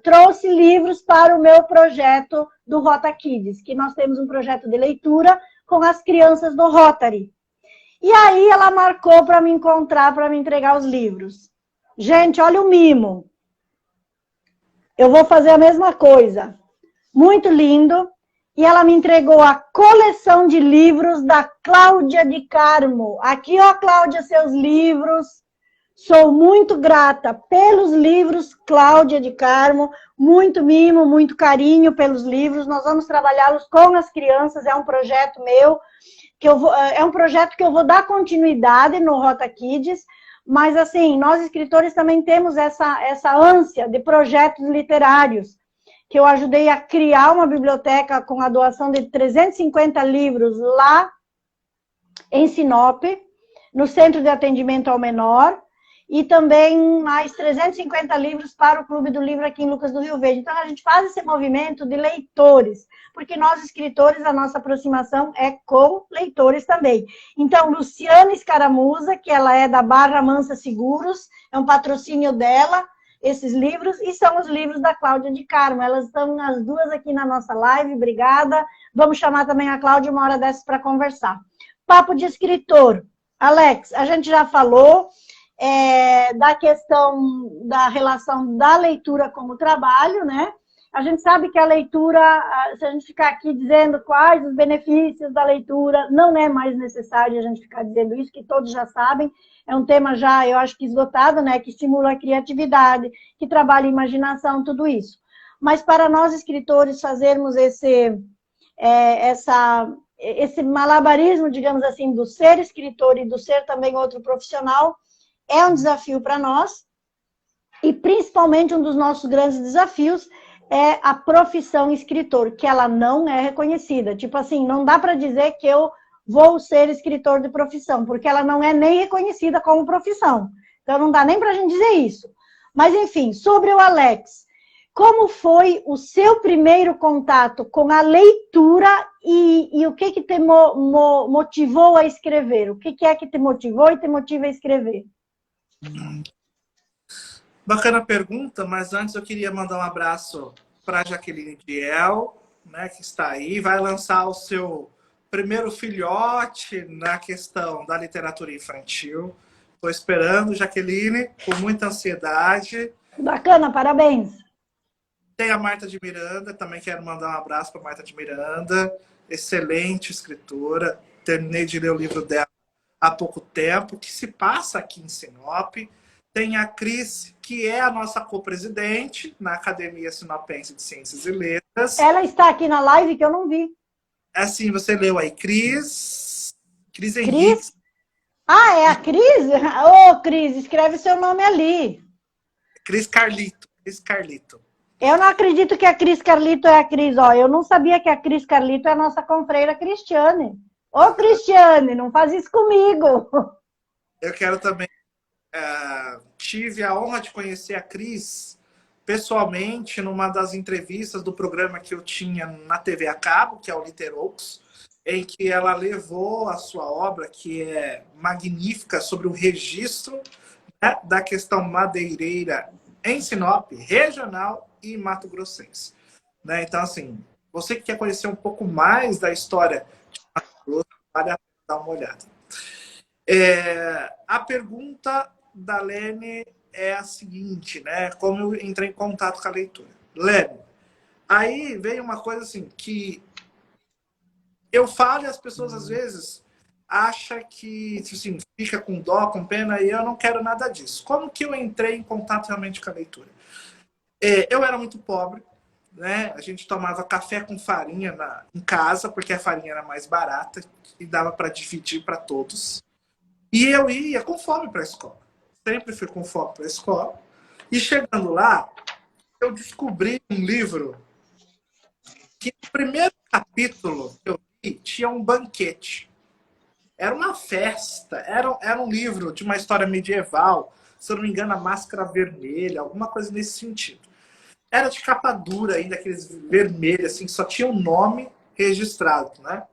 trouxe livros para o meu projeto do Rota Kids, que nós temos um projeto de leitura com as crianças do Rotary. E aí ela marcou para me encontrar, para me entregar os livros. Gente, olha o mimo. Eu vou fazer a mesma coisa. Muito lindo. E ela me entregou a coleção de livros da Cláudia de Carmo. Aqui, ó, Cláudia, seus livros. Sou muito grata pelos livros, Cláudia de Carmo. Muito mimo, muito carinho pelos livros. Nós vamos trabalhá-los com as crianças. É um projeto meu. É um projeto que eu vou dar continuidade no Rota Kids, mas assim, nós escritores também temos essa ânsia de projetos literários, que eu ajudei a criar uma biblioteca com a doação de 350 livros lá em Sinop, no Centro de Atendimento ao Menor, e também mais 350 livros para o Clube do Livro aqui em Lucas do Rio Verde. Então, a gente faz esse movimento de leitores, porque nós, escritores, a nossa aproximação é com leitores também. Então, Luciana Scaramuza, que ela é da Barra Mansa Seguros, é um patrocínio dela, esses livros, e são os livros da Cláudia de Carmo. Elas estão as duas aqui na nossa live, obrigada. Vamos chamar também a Cláudia uma hora dessas para conversar. Papo de escritor. Alex, a gente já falou da questão da relação da leitura com o trabalho, né? A gente sabe que a leitura, se a gente ficar aqui dizendo quais os benefícios da leitura, não é mais necessário a gente ficar dizendo isso, que todos já sabem. É um tema já, eu acho que esgotado, né? Que estimula a criatividade, que trabalha a imaginação, tudo isso. Mas para nós, escritores, fazermos esse malabarismo, digamos assim, do ser escritor e do ser também outro profissional, é um desafio para nós, e principalmente um dos nossos grandes desafios é a profissão escritor, que ela não é reconhecida. Tipo assim, não dá para dizer que eu vou ser escritor de profissão, porque ela não é nem reconhecida como profissão. Então não dá nem para a gente dizer isso. Mas enfim, sobre o Alex, como foi o seu primeiro contato com a leitura e o que te motivou a escrever? O que é que te motivou e te motiva a escrever? Bacana pergunta, mas antes eu queria mandar um abraço para a Jaqueline Diel, né, que está aí, vai lançar o seu primeiro filhote na questão da literatura infantil. Estou esperando, Jaqueline, com muita ansiedade. Bacana, parabéns. Tem a Marta de Miranda, também quero mandar um abraço para a Marta de Miranda, excelente escritora. Terminei de ler o livro dela há pouco tempo, que se passa aqui em Sinop. Tem a Cris, que é a nossa co-presidente na Academia Sinopense de Ciências e Letras. Ela está aqui na live que eu não vi. Assim, você leu aí, Cris Henrique. Cris? Ah, é a Cris? Ô, Cris, escreve seu nome ali. Cris Carlito. Cris Carlito. Eu não acredito que a Cris Carlito é a Cris. Ó, eu não sabia que a Cris Carlito é a nossa confreira Cristiane. Ô, Cristiane, não faz isso comigo. Eu quero também... tive a honra de conhecer a Cris pessoalmente numa das entrevistas do programa que eu tinha na TV a cabo, que é o Literox, em que ela levou a sua obra, que é magnífica, sobre o registro, né, da questão madeireira em Sinop, regional e mato-grossense. Né? Então, assim, você que quer conhecer um pouco mais da história de Mato Grosso, vale a pena dar uma olhada. A pergunta da Lene é a seguinte, né? Como eu entrei em contato com a leitura. Lene, aí veio uma coisa assim, que eu falo e as pessoas às vezes acham que assim, fica com dó, com pena, e eu não quero nada disso. Como que eu entrei em contato realmente com a leitura? Eu era muito pobre, né? A gente tomava café com farinha em casa, porque a farinha era mais barata e dava para dividir para todos. E eu ia com fome para a escola. Sempre fui com fome para a escola. E chegando lá, eu descobri um livro que no primeiro capítulo que eu li tinha um banquete. Era uma festa, era um livro de uma história medieval, se eu não me engano, a Máscara Vermelha, alguma coisa nesse sentido. Era de capa dura ainda, aqueles vermelhos, assim, que só tinha um nome registrado, né?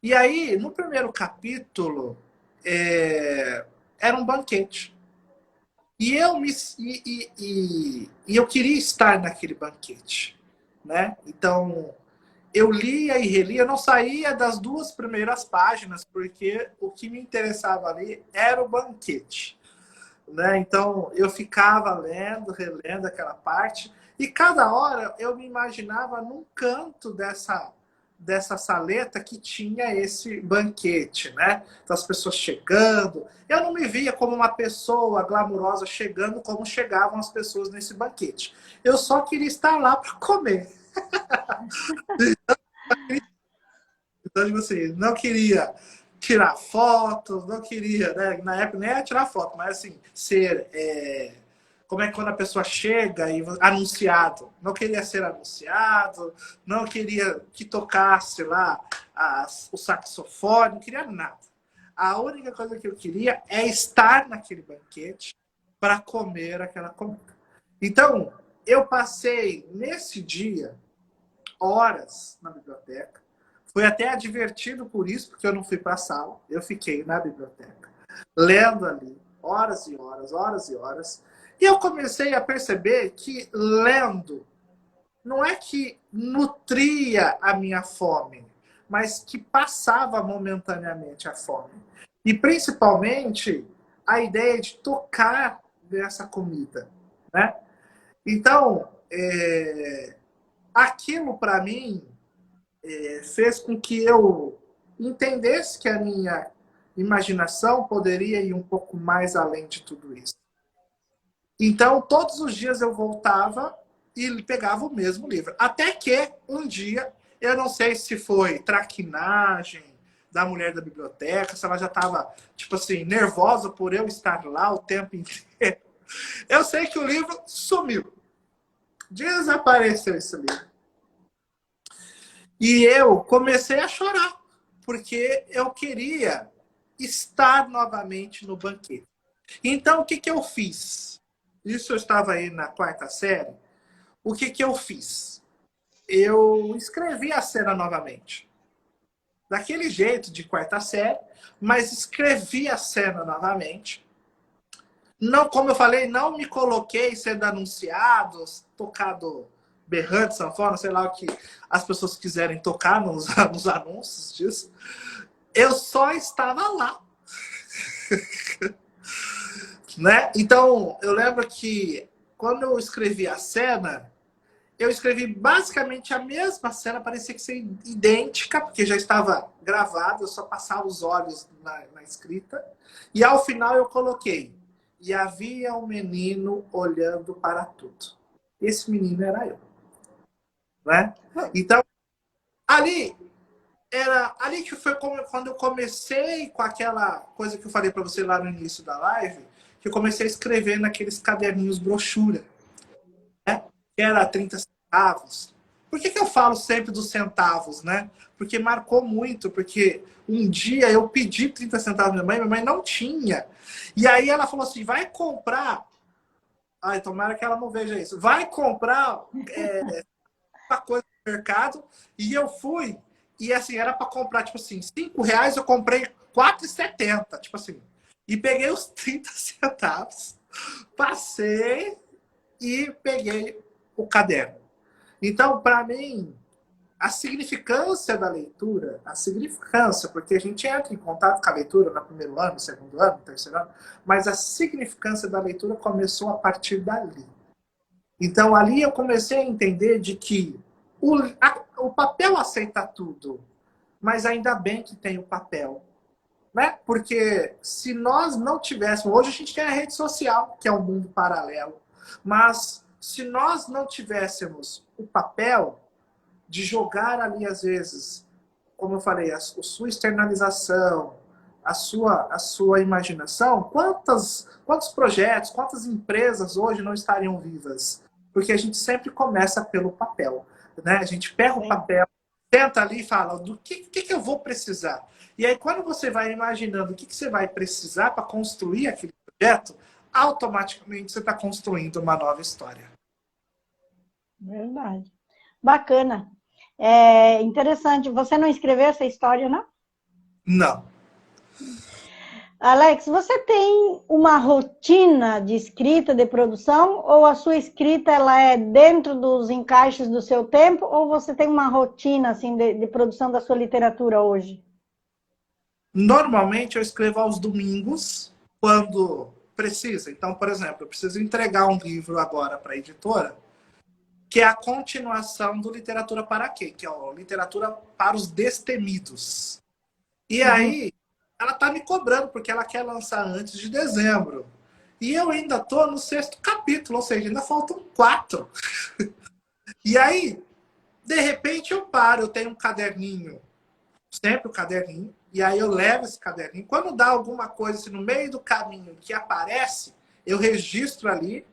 E aí, no primeiro capítulo, era um banquete. E eu queria estar naquele banquete, né? Então, eu lia e relia, não saía das 2 primeiras páginas, porque o que me interessava ali era o banquete. Né? Então, eu ficava lendo, relendo aquela parte, e cada hora eu me imaginava num canto dessa saleta que tinha esse banquete, né? Então, as pessoas chegando. Eu não me via como uma pessoa glamurosa chegando como chegavam as pessoas nesse banquete. Eu só queria estar lá para comer. Então, tipo assim, não queria tirar fotos, não queria, né? Na época nem era tirar foto, mas assim, ser. Como é que quando a pessoa chega e anunciado? Não queria ser anunciado, não queria que tocasse lá o saxofone, não queria nada. A única coisa que eu queria é estar naquele banquete para comer aquela comida. Então, eu passei nesse dia horas na biblioteca. Fui até advertido por isso, porque eu não fui para a sala. Eu fiquei na biblioteca, lendo ali, horas e horas, horas e horas. E eu comecei a perceber que lendo não é que nutria a minha fome, mas que passava momentaneamente a fome. E principalmente a ideia de tocar nessa comida, né? Então, aquilo para mim fez com que eu entendesse que a minha imaginação poderia ir um pouco mais além de tudo isso. Então, todos os dias eu voltava e pegava o mesmo livro. Até que um dia, eu não sei se foi traquinagem da mulher da biblioteca, se ela já estava, tipo assim, nervosa por eu estar lá o tempo inteiro. Eu sei que o livro sumiu. Desapareceu esse livro. E eu comecei a chorar, porque eu queria estar novamente no banquete. Então, o que eu fiz? Isso eu estava aí na 4ª série. O que eu fiz? Eu escrevi a cena novamente. Daquele jeito de 4ª série, mas escrevi a cena novamente Não, como eu falei, não me coloquei sendo anunciado, tocado berrante, sanfona, sei lá o que as pessoas quiserem tocar nos anúncios disso. Eu só estava lá, né? Então, eu lembro que quando eu escrevi a cena, eu escrevi basicamente a mesma cena, parecia que ser idêntica, porque já estava gravado, eu só passava os olhos na escrita. E ao final eu coloquei: e havia um menino olhando para tudo. Esse menino era eu, né? Então, ali era ali que foi quando eu comecei com aquela coisa que eu falei para você lá no início da live, que eu comecei a escrever naqueles caderninhos brochura, né? Que era 30 centavos. Por que eu falo sempre dos centavos, né? Porque marcou muito, porque um dia eu pedi 30 centavos à minha mãe não tinha. E aí ela falou assim: vai comprar. Ai, tomara que ela não veja isso. Vai comprar uma coisa no mercado. E eu fui. E assim, era para comprar, tipo assim, R$ 5, eu comprei R$ 4,70. Tipo assim. E peguei os 30 centavos, passei e peguei o caderno. Então, para mim, a significância da leitura, a significância, porque a gente entra em contato com a leitura no primeiro ano, no segundo ano, no terceiro ano, mas a significância da leitura começou a partir dali. Então, ali eu comecei a entender de que o papel aceita tudo, mas ainda bem que tem o papel. Né? Porque se nós não tivéssemos... Hoje a gente tem a rede social, que é um mundo paralelo. Mas se nós não tivéssemos o papel de jogar ali, às vezes, como eu falei, a sua externalização, a sua imaginação, quantos projetos, quantas empresas hoje não estariam vivas? Porque a gente sempre começa pelo papel. Né? A gente pega o papel, tenta ali e fala: do que eu vou precisar? E aí, quando você vai imaginando o que você vai precisar para construir aquele projeto, automaticamente você está construindo uma nova história. Verdade. Bacana. É interessante. Você não escreveu essa história, não? Não. Alex, você tem uma rotina de escrita, de produção, ou a sua escrita ela é dentro dos encaixes do seu tempo, ou você tem uma rotina assim de produção da sua literatura hoje? Normalmente eu escrevo aos domingos, quando precisa. Então, por exemplo, eu preciso entregar um livro agora para a editora, que é a continuação do Literatura para Quê? Que é a Literatura para os Destemidos. E aí, ela está me cobrando, porque ela quer lançar antes de dezembro. E eu ainda estou no 6º capítulo, ou seja, ainda faltam 4. E aí, de repente, eu paro, eu tenho um caderninho, sempre o caderninho, e aí eu levo esse caderninho. Quando dá alguma coisa assim, no meio do caminho que aparece, eu registro ali.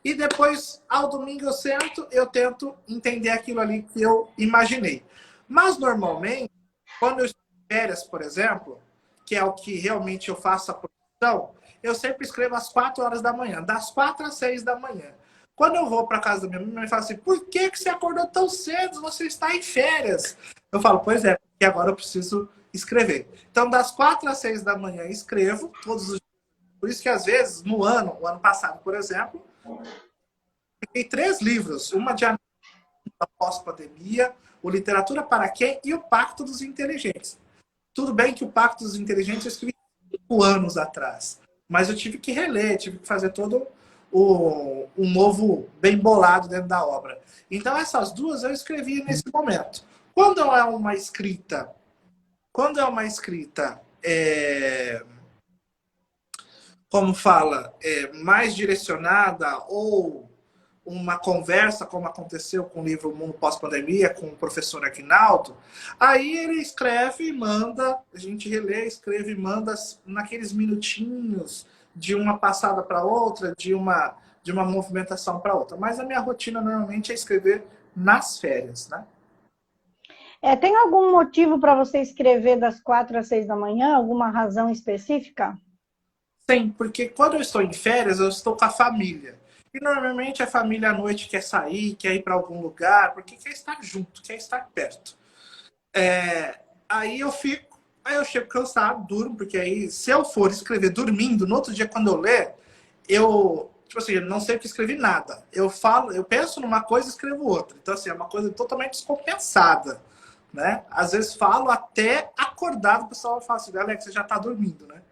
E depois, ao domingo, eu sento, eu tento entender aquilo ali que eu imaginei. Mas, normalmente, quando eu estou em férias, por exemplo, que é o que realmente eu faço a produção, eu sempre escrevo às 4 horas da manhã, das 4 às 6 da manhã. Quando eu vou para casa da minha mãe, minha mãe fala assim: por que você acordou tão cedo? Você está em férias. Eu falo: pois é, porque agora eu preciso escrever. Então, das 4 às 6 da manhã, escrevo todos os dias. Por isso que, às vezes, o ano passado, por exemplo, peguei 3 livros, uma de pós-pandemia, o Literatura para Quem e o Pacto dos Inteligentes. Tudo bem que o Pacto dos Inteligentes eu escrevi 5 anos atrás, mas eu tive que reler, tive que fazer todo um novo bem bolado dentro da obra. Então essas duas eu escrevi nesse momento. Quando é uma escrita, como fala, mais direcionada, ou uma conversa, como aconteceu com o livro Mundo Pós-Pandemia, com o professor Aguinaldo, aí ele escreve e manda, a gente relê, escreve e manda naqueles minutinhos, de uma passada para outra, de uma movimentação para outra. Mas a minha rotina normalmente é escrever nas férias, né? Tem algum motivo para você escrever das 4 às 6 da manhã? Alguma razão específica? Sim, porque quando eu estou em férias, eu estou com a família. E normalmente a família à noite quer sair, quer ir para algum lugar, porque quer estar junto, quer estar perto. Aí eu chego cansado, durmo, porque aí se eu for escrever dormindo, no outro dia quando eu ler, eu, tipo assim, eu não sei o que escrevi nada. Eu penso numa coisa e escrevo outra. Então, assim, é uma coisa totalmente descompensada, né? Às vezes falo até acordado, o pessoal fala assim, Alex, você já tá dormindo, né?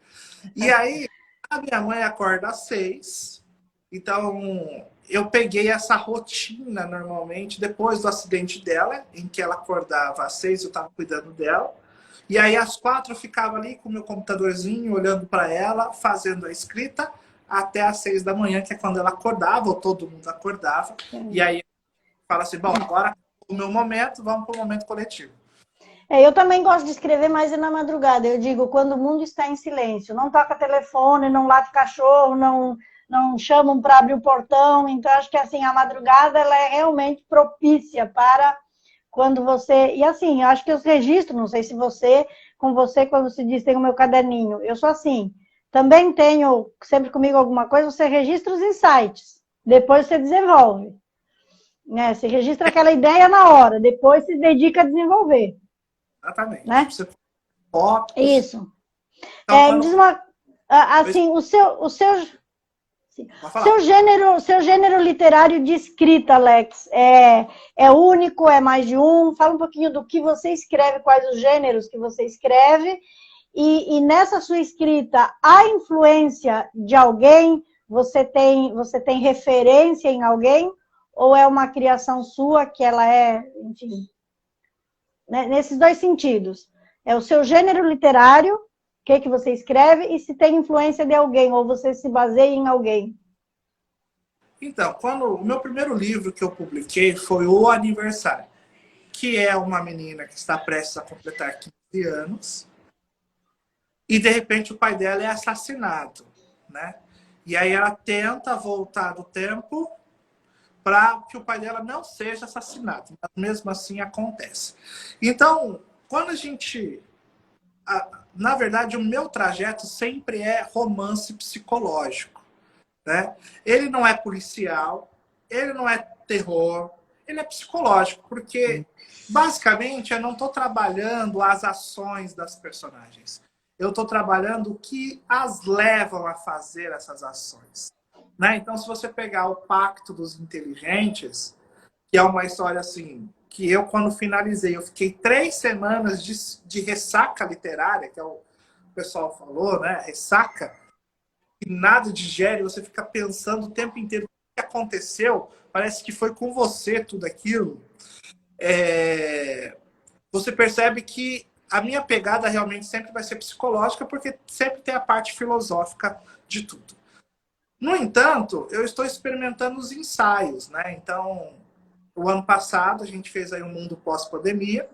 E aí, a minha mãe acorda às 6, então eu peguei essa rotina normalmente depois do acidente dela, em que ela acordava às 6, eu estava cuidando dela. E aí às 4 eu ficava ali com o meu computadorzinho, olhando para ela, fazendo a escrita, até às 6 da manhã, que é quando ela acordava, ou todo mundo acordava. E aí fala assim, bom, agora o meu momento, vamos para o momento coletivo. Eu também gosto de escrever mais na madrugada. Eu digo, quando o mundo está em silêncio, não toca telefone, não late cachorro, não chamam para abrir o portão. Então, acho que assim, a madrugada ela é realmente propícia para quando você... E assim, eu acho que os registros, não sei se com você, quando se diz, tem o meu caderninho. Eu sou assim, também tenho sempre comigo alguma coisa, você registra os insights, depois você desenvolve. Né? Você registra aquela ideia na hora, depois se dedica a desenvolver. Exatamente. Né? Você fotos. Isso. Então, Me diz quando... uma, assim, Pode falar. seu gênero literário de escrita, Alex, é único, é mais de um? Fala um pouquinho do que você escreve, quais os gêneros que você escreve, e nessa sua escrita, há influência de alguém? Você tem referência em alguém? Ou é uma criação sua que ela enfim, né, nesses dois sentidos? É o seu gênero literário, o que você escreve, e se tem influência de alguém, ou você se baseia em alguém. Então, quando o meu primeiro livro que eu publiquei foi O Aniversário, que é uma menina que está prestes a completar 15 anos e de repente o pai dela é assassinado, né? E aí ela tenta voltar do tempo para que o pai dela não seja assassinado, mas mesmo assim acontece. Então, quando a gente na verdade, o meu trajeto sempre é romance psicológico, né? Ele não é policial, ele não é terror, ele é psicológico, porque basicamente eu não estou trabalhando as ações das personagens. Eu estou trabalhando o que as levam a fazer essas ações. Né? Então, se você pegar o Pacto dos Inteligentes, que é uma história assim, que eu, quando finalizei, eu fiquei 3 semanas de ressaca literária, que é o pessoal falou, né? Ressaca, e nada digere, você fica pensando o tempo inteiro o que aconteceu, parece que foi com você tudo aquilo. Você percebe que a minha pegada realmente sempre vai ser psicológica, porque sempre tem a parte filosófica de tudo. No entanto, eu estou experimentando os ensaios, né? Então, o ano passado a gente fez aí um mundo pós-pandemia,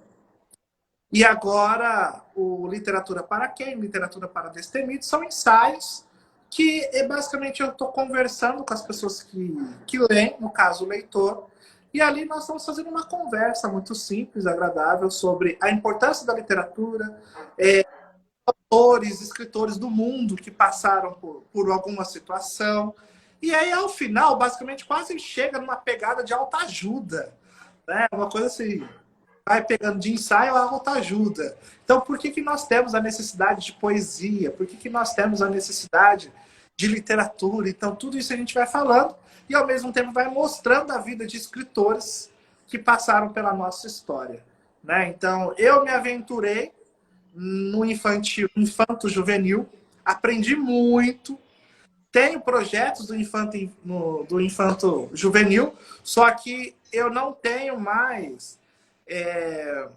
e agora o Literatura para Quem? Literatura para Destemidos são ensaios que basicamente eu estou conversando com as pessoas que leem, no caso o leitor, e ali nós estamos fazendo uma conversa muito simples, agradável, sobre a importância da literatura, autores, escritores do mundo que passaram por alguma situação. E aí, ao final, basicamente, quase chega numa pegada de autoajuda. Né? Uma coisa assim, vai pegando de ensaio a autoajuda. Então, por que nós temos a necessidade de poesia? Por que nós temos a necessidade de literatura? Então, tudo isso a gente vai falando e, ao mesmo tempo, vai mostrando a vida de escritores que passaram pela nossa história. Né? Então, eu me aventurei no infanto juvenil, aprendi muito, tenho projetos do infanto juvenil, só que eu não tenho mais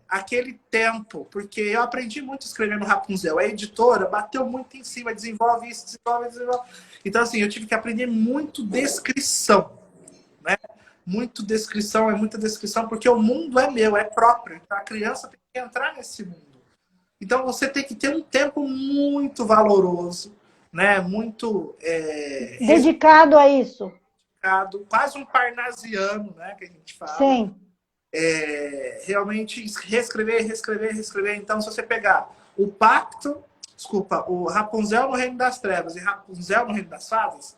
aquele tempo, porque eu aprendi muito escrevendo Rapunzel. A editora bateu muito em cima, desenvolve isso, desenvolve. Então, assim, eu tive que aprender muito descrição, né? Muito descrição, é muita descrição, porque o mundo é meu, é próprio. Então, a criança tem que entrar nesse mundo. Então você tem que ter um tempo muito valoroso, né? Muito dedicado a isso. Quase um parnasiano, né? Que a gente fala. Sim. Realmente reescrever, reescrever, reescrever. Então, se você pegar o Rapunzel no Reino das Trevas e Rapunzel no Reino das Fadas,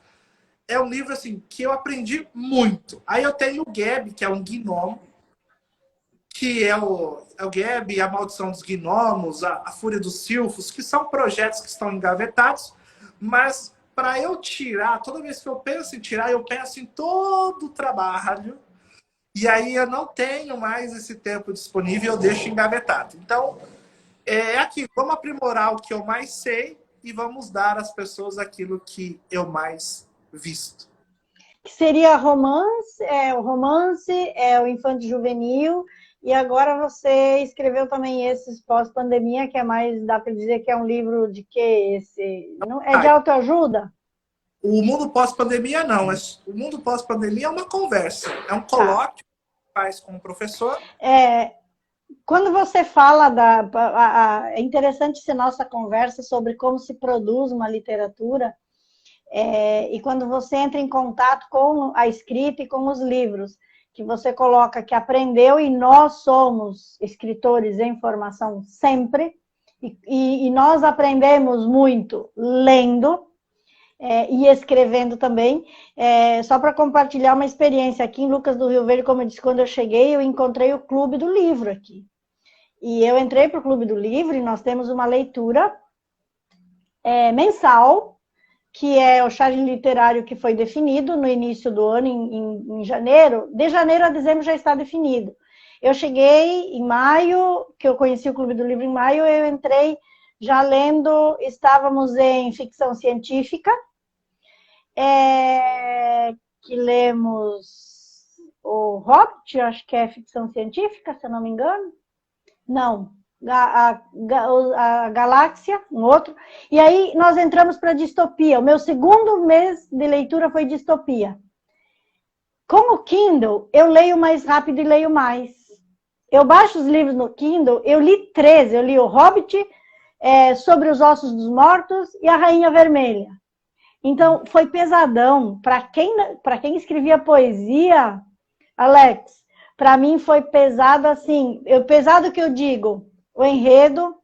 é um livro assim que eu aprendi muito. Aí eu tenho o Geb, que é um gnomo, que é o Geb, a Maldição dos Gnomos, a Fúria dos Silfos, que são projetos que estão engavetados, mas para eu tirar, toda vez que eu penso em tirar, eu penso em todo o trabalho. E aí eu não tenho mais esse tempo disponível, eu deixo engavetado. Então, é aqui, vamos aprimorar o que eu mais sei e vamos dar às pessoas aquilo que eu mais visto. Que seria romance, o infanto juvenil, e agora você escreveu também esses pós-pandemia, que é mais, dá para dizer que é um livro de quê? Esse, não, é de autoajuda? O mundo pós-pandemia não, mas o mundo pós-pandemia é uma conversa, é um Tá. colóquio que faz com o professor. Quando você fala é interessante ser nossa conversa sobre como se produz uma literatura, e quando você entra em contato com a escrita e com os livros, que você coloca que aprendeu e nós somos escritores em formação sempre, e nós aprendemos muito lendo, e escrevendo também. Só para compartilhar uma experiência, aqui em Lucas do Rio Verde, como eu disse, quando eu cheguei, eu encontrei o Clube do Livro aqui. E eu entrei para o Clube do Livro e nós temos uma leitura mensal, que é o charge literário que foi definido no início do ano, em janeiro. De janeiro a dezembro já está definido. Eu cheguei em maio, que eu conheci o Clube do Livro em maio, eu entrei já lendo, estávamos em ficção científica, que lemos o Hobbit, acho que é ficção científica, se eu não me engano. Não, a Galáxia, um outro. E aí nós entramos para distopia. O meu segundo mês de leitura foi distopia. Com o Kindle, eu leio mais rápido e leio mais. Eu baixo os livros no Kindle, eu li 13. Eu li o Hobbit, Sobre os Ossos dos Mortos e a Rainha Vermelha. Então, foi pesadão. Para quem escrevia poesia, Alex, para mim foi pesado assim. Pesado que eu digo, o enredo,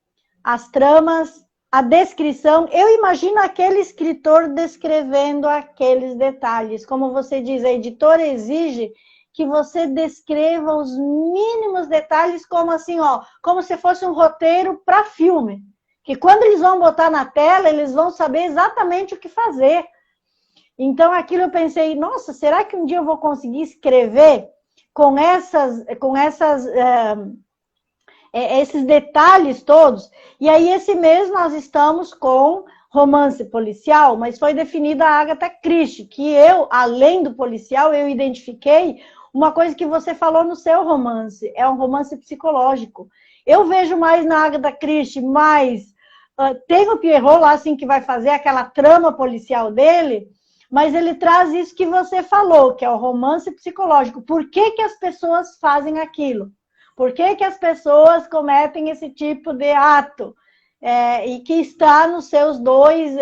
as tramas, a descrição. Eu imagino aquele escritor descrevendo aqueles detalhes. Como você diz, a editora exige que você descreva os mínimos detalhes, como assim, como se fosse um roteiro para filme. Que quando eles vão botar na tela, eles vão saber exatamente o que fazer. Então, aquilo eu pensei, nossa, será que um dia eu vou conseguir escrever com esses detalhes todos? E aí, esse mês, nós estamos com romance policial, mas foi definida a Agatha Christie, que eu, além do policial, eu identifiquei uma coisa que você falou no seu romance, é um romance psicológico. Eu vejo mais na Agatha Christie, tem o Pierrot lá, assim, que vai fazer aquela trama policial dele, mas ele traz isso que você falou, que é o romance psicológico. Por que que as pessoas fazem aquilo? Por que que as pessoas cometem esse tipo de ato? E que está nos seus dois,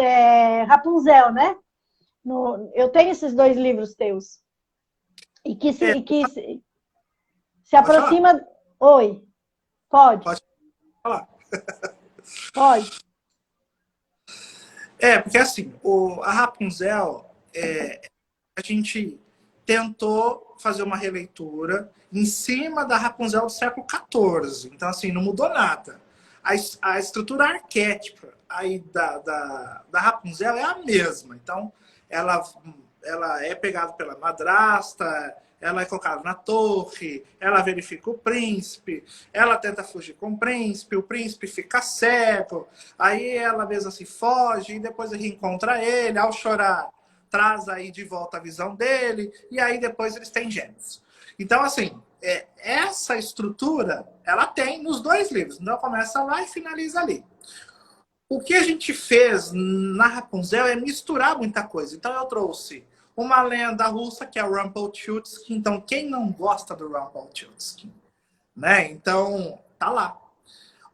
Rapunzel, né? Eu tenho esses 2 livros teus. E que se aproxima... Oi, pode. Pode falar. Pode. Porque assim, a Rapunzel, a gente tentou fazer uma releitura em cima da Rapunzel do século XIV. Então, assim, não mudou nada. A estrutura arquétipa aí da Rapunzel é a mesma. Então, ela é pegada pela madrasta, ela é colocada na torre, ela verifica o príncipe, ela tenta fugir com o príncipe fica cego, aí ela mesma se foge e depois reencontra ele, ao chorar, traz aí de volta a visão dele, e aí depois eles têm gêmeos. Então, assim, essa estrutura, ela tem nos 2 livros, então começa lá e finaliza ali. O que a gente fez na Rapunzel é misturar muita coisa. Então eu trouxe uma lenda russa, que é o Rumpelstiltskin. Então, quem não gosta do Rumpelstiltskin? Né? Então, tá lá.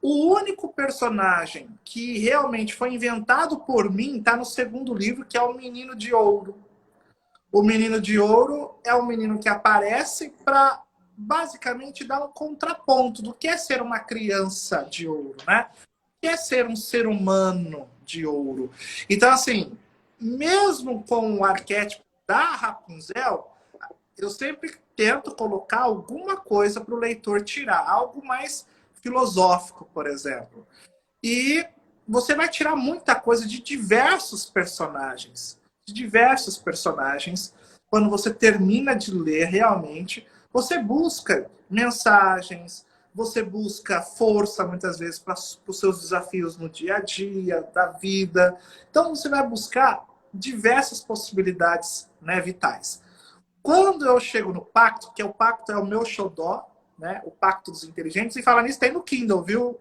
O único personagem que realmente foi inventado por mim tá no segundo livro, que é o Menino de Ouro. O Menino de Ouro é um menino que aparece para basicamente dar um contraponto do que é ser uma criança de ouro, né? O que é ser um ser humano de ouro. Então, assim, mesmo com o arquétipo da Rapunzel, eu sempre tento colocar alguma coisa para o leitor tirar, algo mais filosófico, por exemplo. E você vai tirar muita coisa de diversos personagens. De diversos personagens. Quando você termina de ler realmente, você busca mensagens, você busca força, muitas vezes, para os seus desafios no dia a dia, da vida. Então, você vai buscar diversas possibilidades, né, vitais. Quando eu chego no Pacto, que o Pacto é o meu xodó, né, o Pacto dos Inteligentes, e falar nisso, tem no Kindle, viu?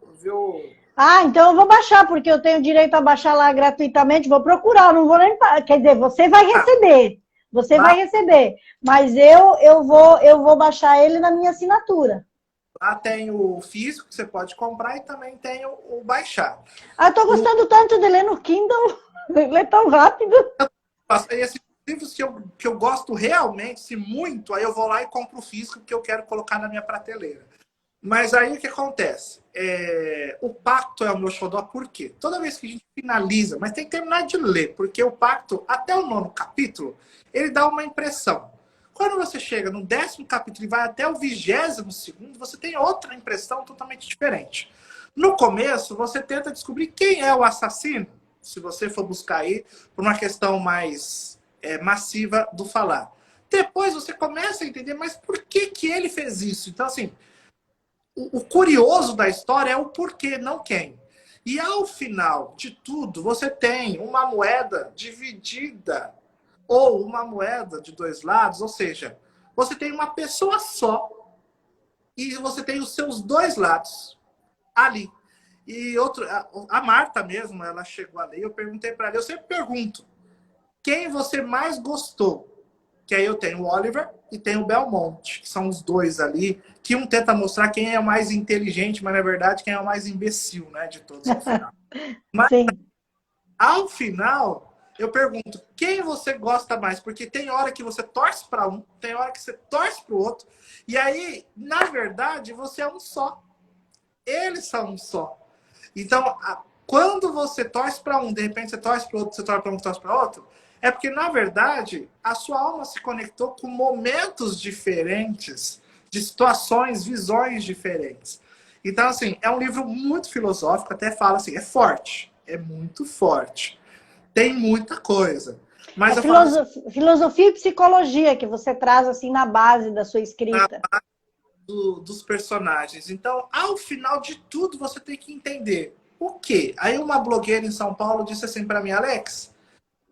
Ah, então eu vou baixar, porque eu tenho direito a baixar lá gratuitamente. Vou procurar, não vou nem. Quer dizer, você vai receber. Você vai Lá, receber. Mas eu vou baixar ele na minha assinatura. lá tem o físico que você pode comprar e também tem o baixar. Ah, eu tô gostando tanto de ler no Kindle. Ler tão rápido. Esses livros que eu gosto realmente, se muito, aí eu vou lá e compro o físico que eu quero colocar na minha prateleira. Mas aí o que acontece? O Pacto é o meu xodó, por quê? Toda vez que a gente finaliza, mas tem que terminar de ler, porque o Pacto, até o 9º capítulo, ele dá uma impressão. Quando você chega no 10º capítulo e vai até o 22º, você tem outra impressão totalmente diferente. No começo, você tenta descobrir quem é o assassino, se você for buscar aí, por uma questão mais massiva do falar. Depois você começa a entender, mas por que ele fez isso? Então, assim, o curioso da história é o porquê, não quem. E ao final de tudo, você tem uma moeda dividida ou uma moeda de dois lados, ou seja, você tem uma pessoa só e você tem os seus dois lados ali. E a Marta mesmo, ela chegou ali, eu perguntei para ela, eu sempre pergunto, quem você mais gostou? Que aí eu tenho o Oliver e tenho o Belmont, que são os dois ali, que um tenta mostrar quem é o mais inteligente, mas na verdade quem é o mais imbecil, né, de todos ao final. Mas Sim. ao final, eu pergunto, quem você gosta mais? Porque tem hora que você torce para um, tem hora que você torce para o outro, e aí, na verdade, você é um só. Eles são um só. Então, quando você torce para um, de repente você torce para outro, você torce para um, torce para outro, é porque, na verdade, a sua alma se conectou com momentos diferentes, de situações, visões diferentes. Então, assim, é um livro muito filosófico, até fala assim, é forte, é muito forte. Tem muita coisa. É Mas eu falo assim, filosofia e psicologia que você traz assim na base da sua escrita. dos personagens. Então, ao final de tudo, você tem que entender o quê? Aí uma blogueira em São Paulo disse assim para mim, Alex,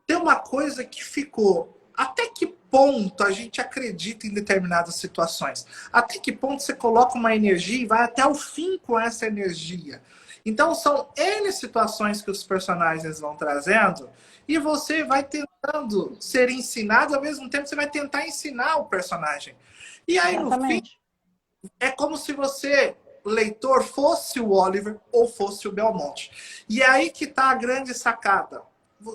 tem uma coisa que ficou. Até que ponto a gente acredita em determinadas situações? Até que ponto você coloca uma energia e vai até o fim com essa energia? Então, são N situações que os personagens vão trazendo e você vai tentando ser ensinado, ao mesmo tempo você vai tentar ensinar o personagem. E aí, no fim, Exatamente. é como se você, leitor, fosse o Oliver ou fosse o Belmonte. E é aí que está a grande sacada.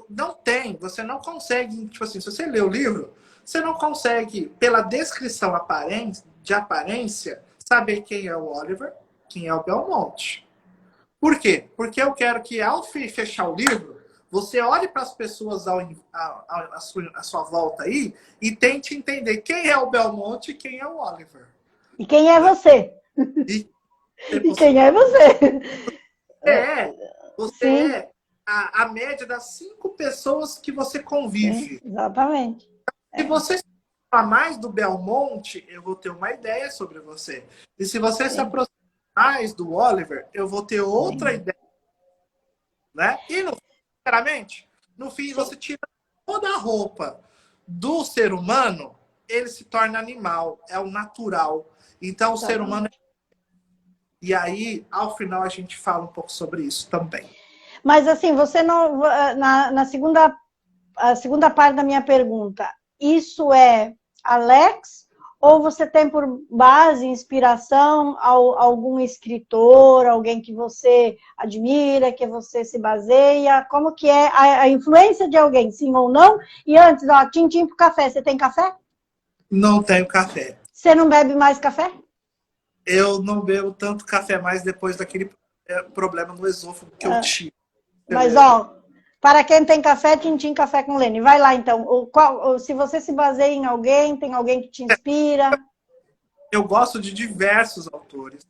Não tem, você não consegue, tipo assim, se você lê o livro, você não consegue, pela descrição de aparência, saber quem é o Oliver, quem é o Belmonte. Por quê? Porque eu quero que, ao fechar o livro, você olhe para as pessoas à sua volta aí e tente entender quem é o Belmonte e quem é o Oliver. E quem é você? E E quem é você? você Sim, é a média das 5 pessoas que você sim, convive. exatamente. Se você se aproximar mais do Belmonte, eu vou ter uma ideia sobre você. E se você se Sim, aproximar mais do Oliver, eu vou ter outra sim, ideia, né? E, sinceramente, no fim, sim, você tira toda a roupa do ser humano, ele se torna animal, é o natural. Então, o ser humano... exatamente. E aí, ao final, a gente fala um pouco sobre isso também. Mas assim, você não. Na segunda parte da minha pergunta, isso é Alex? Ou você tem por base, inspiração, algum escritor, alguém que você admira, que você se baseia? Como que é a influência de alguém, sim ou não? E antes, ó, tintim pro café. Você tem café? Não tenho café. Você não bebe mais café? Eu não bebo tanto café mais depois daquele problema no esôfago que eu tive. Mas, ó, para quem tem café, tintim café com Lene. Vai lá, então. Se você se baseia em alguém, tem alguém que te inspira? Eu gosto de diversos autores,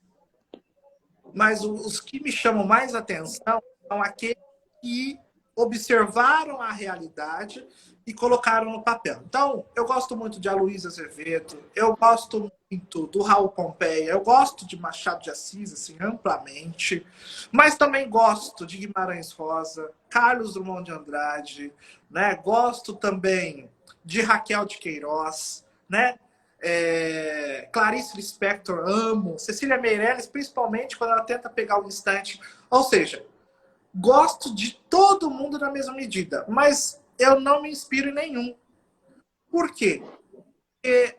mas os que me chamam mais atenção são aqueles que observaram a realidade e colocaram no papel. Então, eu gosto muito de Aloysio Azevedo, eu gosto muito do Raul Pompeia, eu gosto de Machado de Assis, assim, amplamente, mas também gosto de Guimarães Rosa, Carlos Drummond de Andrade, né? Gosto também de Raquel de Queiroz, né? Clarice Lispector, amo. Cecília Meirelles, principalmente quando ela tenta pegar o instante. Ou seja, gosto de todo mundo na mesma medida, mas eu não me inspiro em nenhum. Por quê? Porque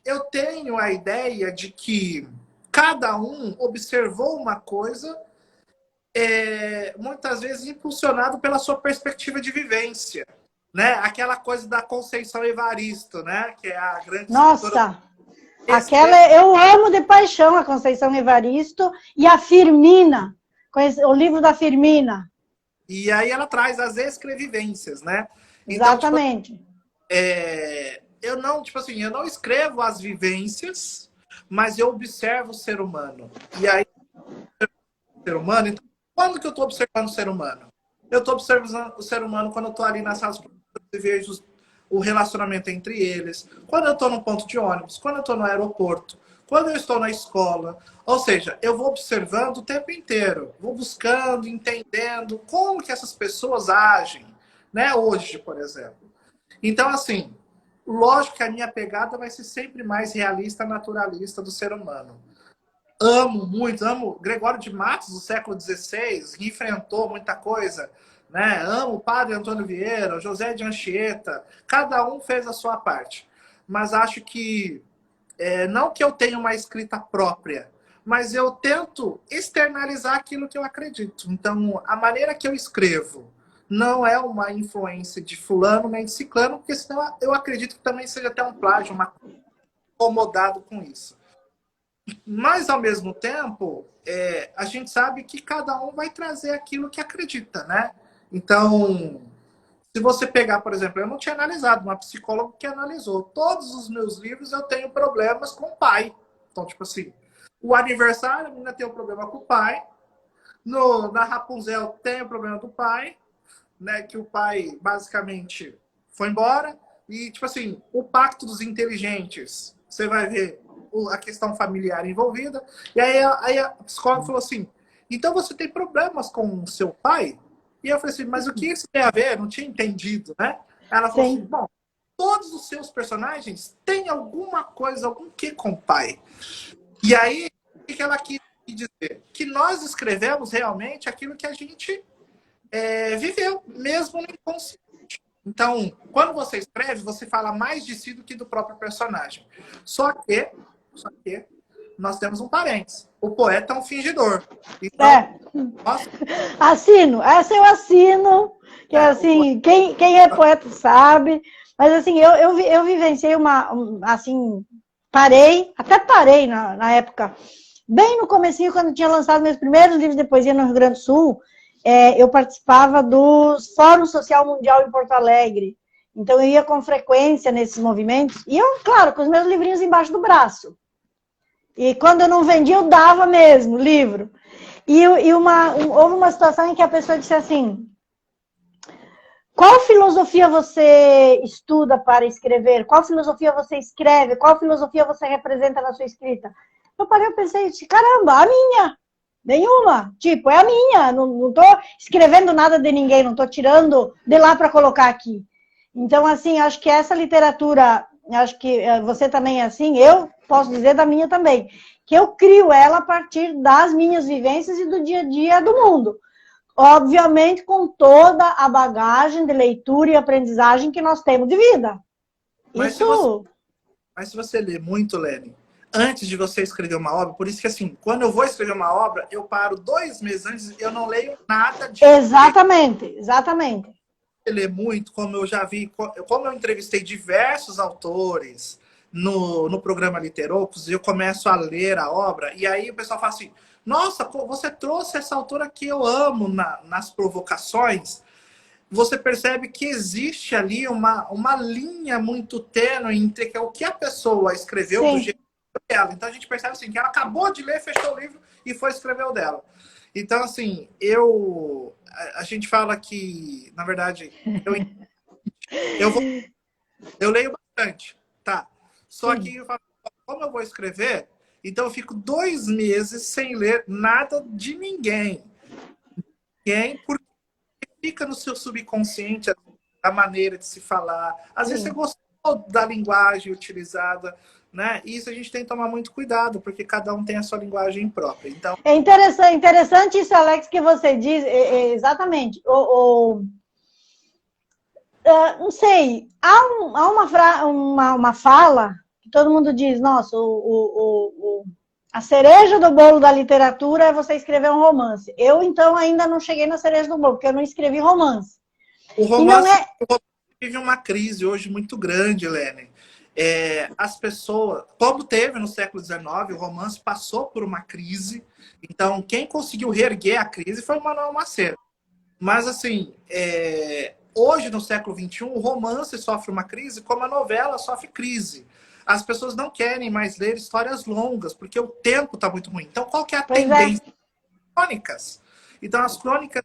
eu tenho a ideia de que cada um observou uma coisa, muitas vezes impulsionado pela sua perspectiva de vivência. Né? Aquela coisa da Conceição Evaristo, né? Que é a grande Nossa! Aquela eu amo de paixão, a Conceição Evaristo e a Firmina, o livro da Firmina. E aí ela traz as escrevivências, né? Então, exatamente. Tipo, eu não, tipo assim, eu não escrevo as vivências, mas eu observo o ser humano. E aí, o ser humano, então, quando que eu estou observando o ser humano? Eu estou observando o ser humano quando eu estou ali nas salas e vejo o relacionamento entre eles, quando eu estou no ponto de ônibus, quando eu estou no aeroporto, quando eu estou na escola. Ou seja, eu vou observando o tempo inteiro, vou buscando, entendendo como que essas pessoas agem, né? Hoje, por exemplo. Então, assim, lógico que a minha pegada vai ser sempre mais realista, naturalista do ser humano. Amo muito, amo Gregório de Matos, do século XVI, que enfrentou muita coisa, né? Amo o padre Antônio Vieira, José de Anchieta, cada um fez a sua parte. Mas acho que, não que eu tenha uma escrita própria, mas eu tento externalizar aquilo que eu acredito. Então, a maneira que eu escrevo não é uma influência de fulano nem de ciclano, porque senão eu acredito que também seja até um plágio, uma incomodado com isso. Mas, ao mesmo tempo, a gente sabe que cada um vai trazer aquilo que acredita, né? Então, se você pegar, por exemplo, eu não tinha analisado, uma psicóloga que analisou. Todos os meus livros eu tenho problemas com o pai. Então, tipo assim, o aniversário, a menina tem um problema com o pai. Na Rapunzel tem o problema do pai, né? Que o pai, basicamente, foi embora. E, tipo assim, o Pacto dos Inteligentes, você vai ver a questão familiar envolvida. E aí a psicóloga falou assim, então você tem problemas com o seu pai? E eu falei assim, mas o que isso tem a ver? Eu não tinha entendido, né? Ela falou assim, bom, todos os seus personagens têm alguma coisa, algum quê com o pai. E aí, o que ela quis dizer? Que nós escrevemos realmente aquilo que a gente viveu, mesmo no inconsciente. Então, quando você escreve, você fala mais de si do que do próprio personagem. Só que nós temos um parênteses. O poeta é um fingidor. Então, assino, essa eu assino, que assim, quem é poeta sabe, mas assim, eu vivenciei assim, até parei na época, bem no comecinho, quando tinha lançado meus primeiros livros de poesia no Rio Grande do Sul, eu participava do Fórum Social Mundial em Porto Alegre, então eu ia com frequência nesses movimentos, e eu, claro, com os meus livrinhos embaixo do braço. E quando eu não vendia, eu dava mesmo, livro. E houve uma situação em que a pessoa disse assim, qual filosofia você estuda para escrever? Qual filosofia você escreve? Qual filosofia você representa na sua escrita? Eu parei e pensei, caramba, a minha. Nenhuma. Tipo, é a minha. Não tô escrevendo nada de ninguém, não tô tirando de lá para colocar aqui. Então, assim, acho que essa literatura, acho que você também é assim, eu posso dizer da minha também, que eu crio ela a partir das minhas vivências e do dia a dia do mundo. Obviamente, com toda a bagagem de leitura e aprendizagem que nós temos de vida. Mas se você lê muito, Lene, antes de você escrever uma obra, por isso que, assim, quando eu vou escrever uma obra, eu paro 2 meses antes e eu não leio nada de... Exatamente. Ler muito, como eu já vi, como eu entrevistei diversos autores no programa Literopos, eu começo a ler a obra, e aí o pessoal fala assim, nossa, você trouxe essa autora que eu amo nas provocações. Você percebe que existe ali uma linha muito tênue entre o que a pessoa escreveu do jeito dela. Então a gente percebe assim, que ela acabou de ler, fechou o livro e foi escrever o dela. Então, assim, a gente fala que, na verdade, eu, vou, eu leio bastante, tá? Só Sim, que eu falo, como eu vou escrever, então eu fico 2 meses sem ler nada de ninguém. Porque fica no seu subconsciente a maneira de se falar. Às vezes você sim. gostou da linguagem utilizada, né? E isso a gente tem que tomar muito cuidado, porque cada um tem a sua linguagem própria. Então, É interessante isso, Alex, que você diz, exatamente. Não sei, há uma fala que todo mundo diz, nossa, a cereja do bolo da literatura é você escrever um romance. Eu, então, ainda não cheguei na cereja do bolo, porque eu não escrevi romance. o E não romance, é... o romance vive uma crise hoje muito grande, Helene. As pessoas, como teve no século XIX, o romance passou por uma crise. Então, quem conseguiu reerguer a crise foi o Manuel Macedo. Mas, assim, hoje, no século XXI, o romance sofre uma crise como a novela sofre crise. As pessoas não querem mais ler histórias longas, porque o tempo está muito ruim. Então, qual que é a Pois é, tendência? Crônicas. Então, as crônicas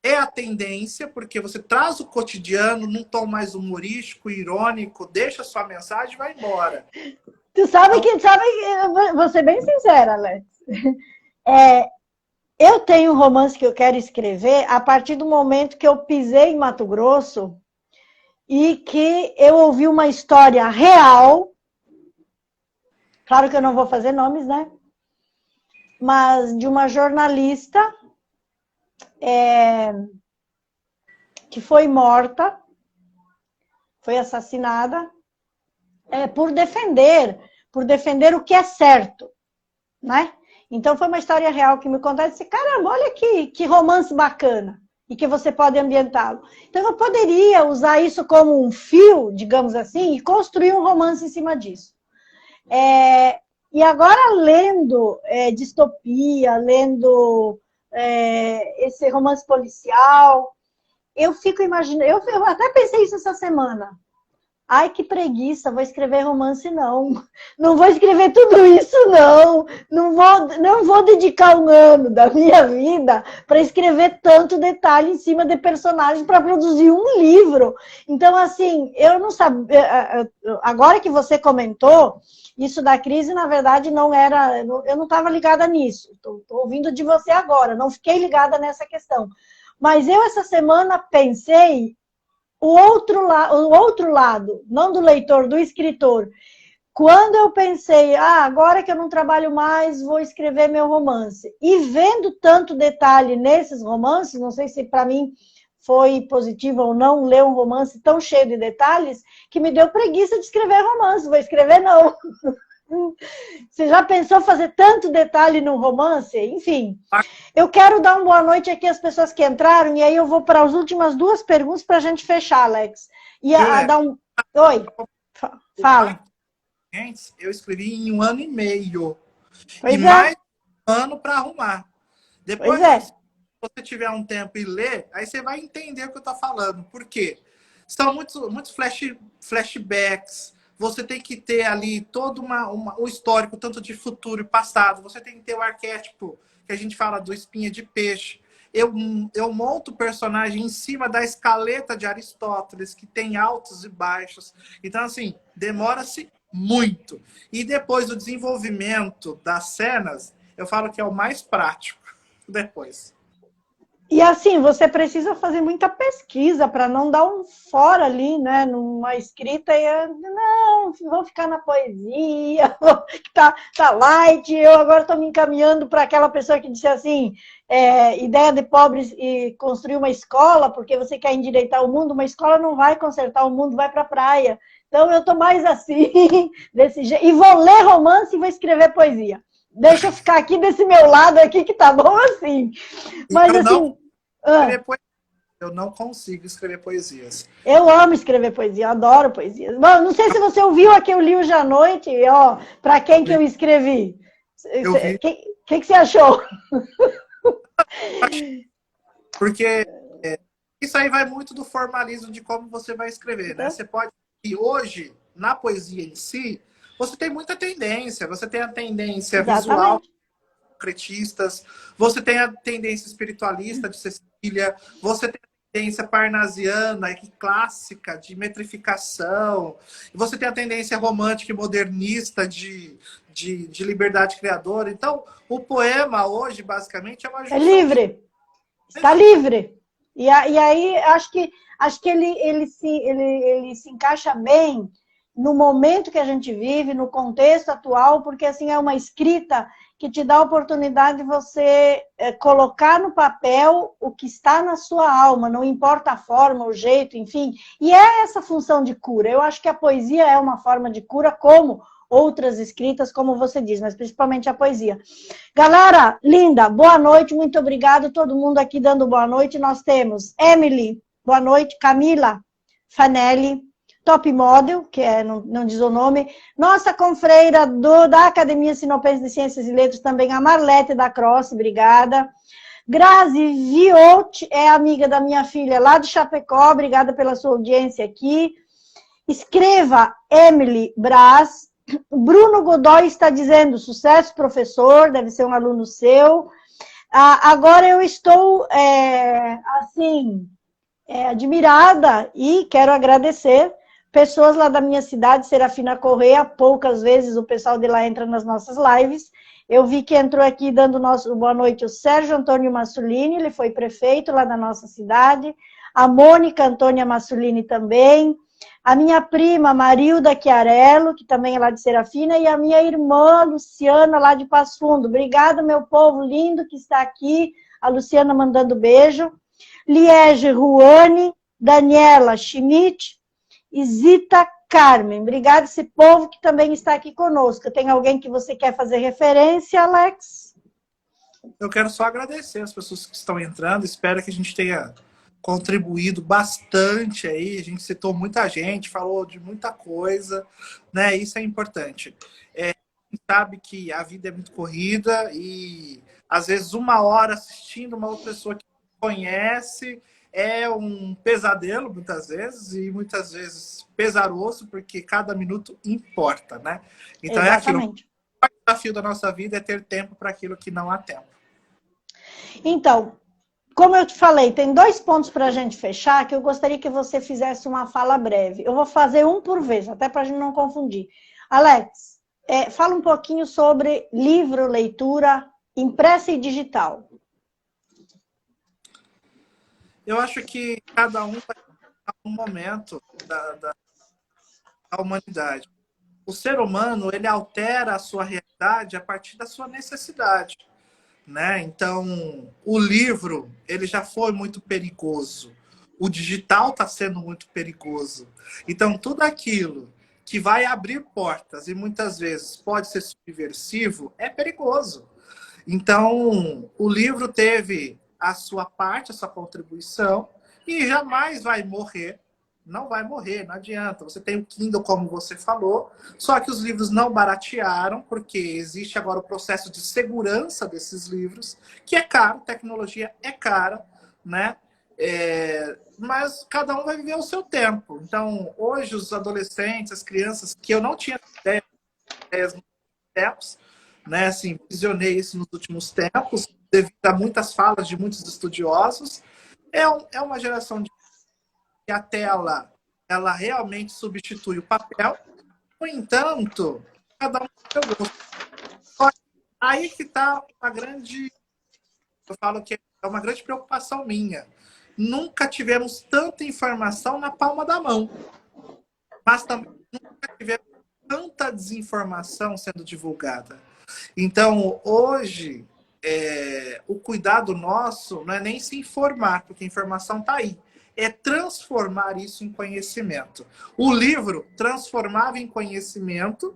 é a tendência, porque você traz o cotidiano num tom mais humorístico, irônico, deixa sua mensagem e vai embora. tu sabe Então, que, vou ser bem sincera, Alex. Eu tenho um romance que eu quero escrever a partir do momento que eu pisei em Mato Grosso e que eu ouvi uma história real. Claro que eu não vou fazer nomes, né? Mas de uma jornalista que foi morta, foi assassinada, por defender o que é certo, né? Então foi uma história real que me contaram e disse, caramba, olha que romance bacana e que você pode ambientá-lo. Então eu poderia usar isso como um fio, digamos assim, e construir um romance em cima disso. E agora lendo distopia, lendo esse romance policial, eu fico imaginando, eu até pensei isso essa semana. Ai, que preguiça, vou escrever romance, não. Não vou escrever tudo isso, não. Não vou dedicar um ano da minha vida para escrever tanto detalhe em cima de personagens para produzir um livro. Então, assim, eu não sabia. Agora que você comentou, isso da crise, na verdade, não era. Eu não estava ligada nisso. Estou ouvindo de você agora, não fiquei ligada nessa questão. Mas eu, essa semana, pensei o outro lado, não do leitor, do escritor. Quando eu pensei, agora que eu não trabalho mais, vou escrever meu romance. E vendo tanto detalhe nesses romances, não sei se para mim foi positivo ou não ler um romance tão cheio de detalhes, que me deu preguiça de escrever romance. Vou escrever, não. Você já pensou fazer tanto detalhe num romance? Enfim, eu quero dar uma boa noite aqui às pessoas que entraram, e aí eu vou para as últimas duas perguntas para a gente fechar, Alex. E Helene, dar um... Oi, o fala. Mark Gentes, eu escrevi em 1 ano e meio. E Pois é, mais um ano para arrumar. pois Depois, é. se você tiver um tempo e ler, aí você vai entender o que eu estou falando. Por quê? São muitos flashbacks. Você tem que ter ali todo o histórico, tanto de futuro e passado. Você tem que ter o arquétipo que a gente fala do espinha de peixe. Eu monto o personagem em cima da escaleta de Aristóteles, que tem altos e baixos. Então, assim, demora-se muito. E depois do desenvolvimento das cenas, eu falo que é o mais prático depois. E assim, você precisa fazer muita pesquisa para não dar um fora ali, né? Numa escrita e não, vou ficar na poesia, tá light. Eu agora estou me encaminhando para aquela pessoa que disse assim: ideia de pobres e construir uma escola, porque você quer endireitar o mundo, uma escola não vai consertar o mundo, vai para a praia. Então eu estou mais assim, desse jeito. E vou ler romance e vou escrever poesia. Deixa eu ficar aqui desse meu lado aqui que tá bom assim. E Mas eu não assim, ah, escrever poesia. Eu não consigo escrever poesias. eu amo escrever poesia, eu adoro poesia. Bom, não sei se você ouviu aqui o li hoje à noite, ó, para quem que eu escrevi. Eu vi, O que você achou? porque isso aí vai muito do formalismo de como você vai escrever, né? Então, Você pode. E hoje, na poesia em si, você tem muita tendência. Você tem a tendência visual, exatamente. concretistas, você tem a tendência espiritualista de Cecília, você tem a tendência parnasiana e clássica de metrificação, você tem a tendência romântica e modernista de liberdade criadora. Então, o poema hoje, basicamente, é uma junção. É livre. Está livre. E aí, acho que ele se encaixa bem no momento que a gente vive, no contexto atual, porque assim é uma escrita que te dá a oportunidade de você colocar no papel o que está na sua alma, não importa a forma, o jeito, enfim. E é essa função de cura. Eu acho que a poesia é uma forma de cura, como outras escritas, como você diz, mas principalmente a poesia. Galera, linda, boa noite, muito obrigado. Todo mundo aqui dando boa noite. Nós temos Emily, boa noite, Camila Fanelli, Top Model, que não diz o nome, nossa confreira da Academia Sinopense de Ciências e Letras, também a Marlete da Cross, obrigada. Grazi Viotti é amiga da minha filha lá de Chapecó, obrigada pela sua audiência aqui. Escreva Emily Braz. Bruno Godoy está dizendo, sucesso, professor, deve ser um aluno seu. Agora eu estou, admirada e quero agradecer pessoas lá da minha cidade, Serafina Correia, poucas vezes o pessoal de lá entra nas nossas lives. Eu vi que entrou aqui dando boa noite o Sérgio Antônio Massulini, ele foi prefeito lá da nossa cidade. A Mônica Antônia Massulini também. A minha prima Marilda Chiarello, que também é lá de Serafina, e a minha irmã Luciana, lá de Passo Fundo. Obrigada, meu povo lindo que está aqui. A Luciana mandando beijo. Liege Ruane, Daniela Schmidt e Zita Carmen. Obrigada esse povo que também está aqui conosco. Tem alguém que você quer fazer referência, Alex? Eu quero só agradecer as pessoas que estão entrando. Espero que a gente tenha contribuído bastante aí. A gente citou muita gente, falou de muita coisa, né? Isso é importante. A gente sabe que a vida é muito corrida e às vezes 1 hora assistindo uma outra pessoa que conhece é um pesadelo muitas vezes e muitas vezes pesaroso, porque cada minuto importa, né? Então Exatamente. É aquilo. O desafio da nossa vida é ter tempo para aquilo que não há tempo. Então, como eu te falei, tem 2 pontos para a gente fechar, que eu gostaria que você fizesse uma fala breve. Eu vou fazer um por vez, até para a gente não confundir. Alex, fala um pouquinho sobre livro, leitura, impressa e digital. Eu acho que cada um vai ter um momento da humanidade. O ser humano, ele altera a sua realidade a partir da sua necessidade, né? Então, o livro, ele já foi muito perigoso. O digital está sendo muito perigoso. Então, tudo aquilo que vai abrir portas e muitas vezes pode ser subversivo, é perigoso. Então, o livro teve a sua parte, a sua contribuição, e jamais vai morrer. Não vai morrer, não adianta. Você tem o Kindle, como você falou, só que os livros não baratearam, porque existe agora o processo de segurança desses livros, que é caro, tecnologia é cara, né? Mas cada um vai viver o seu tempo. Então, hoje, os adolescentes, as crianças, que eu não tinha ideias nos tempos, né? Assim, visionei isso nos últimos tempos, devido a muitas falas de muitos estudiosos, é uma geração de que a tela ela realmente substitui o papel. No entanto, cada um tem seu gosto. Aí que está uma grande, eu falo que é uma grande preocupação minha. Nunca tivemos tanta informação na palma da mão, mas também nunca tivemos tanta desinformação sendo divulgada. Então, hoje, o cuidado nosso não é nem se informar, porque a informação está aí. É transformar isso em conhecimento. O livro transformava em conhecimento,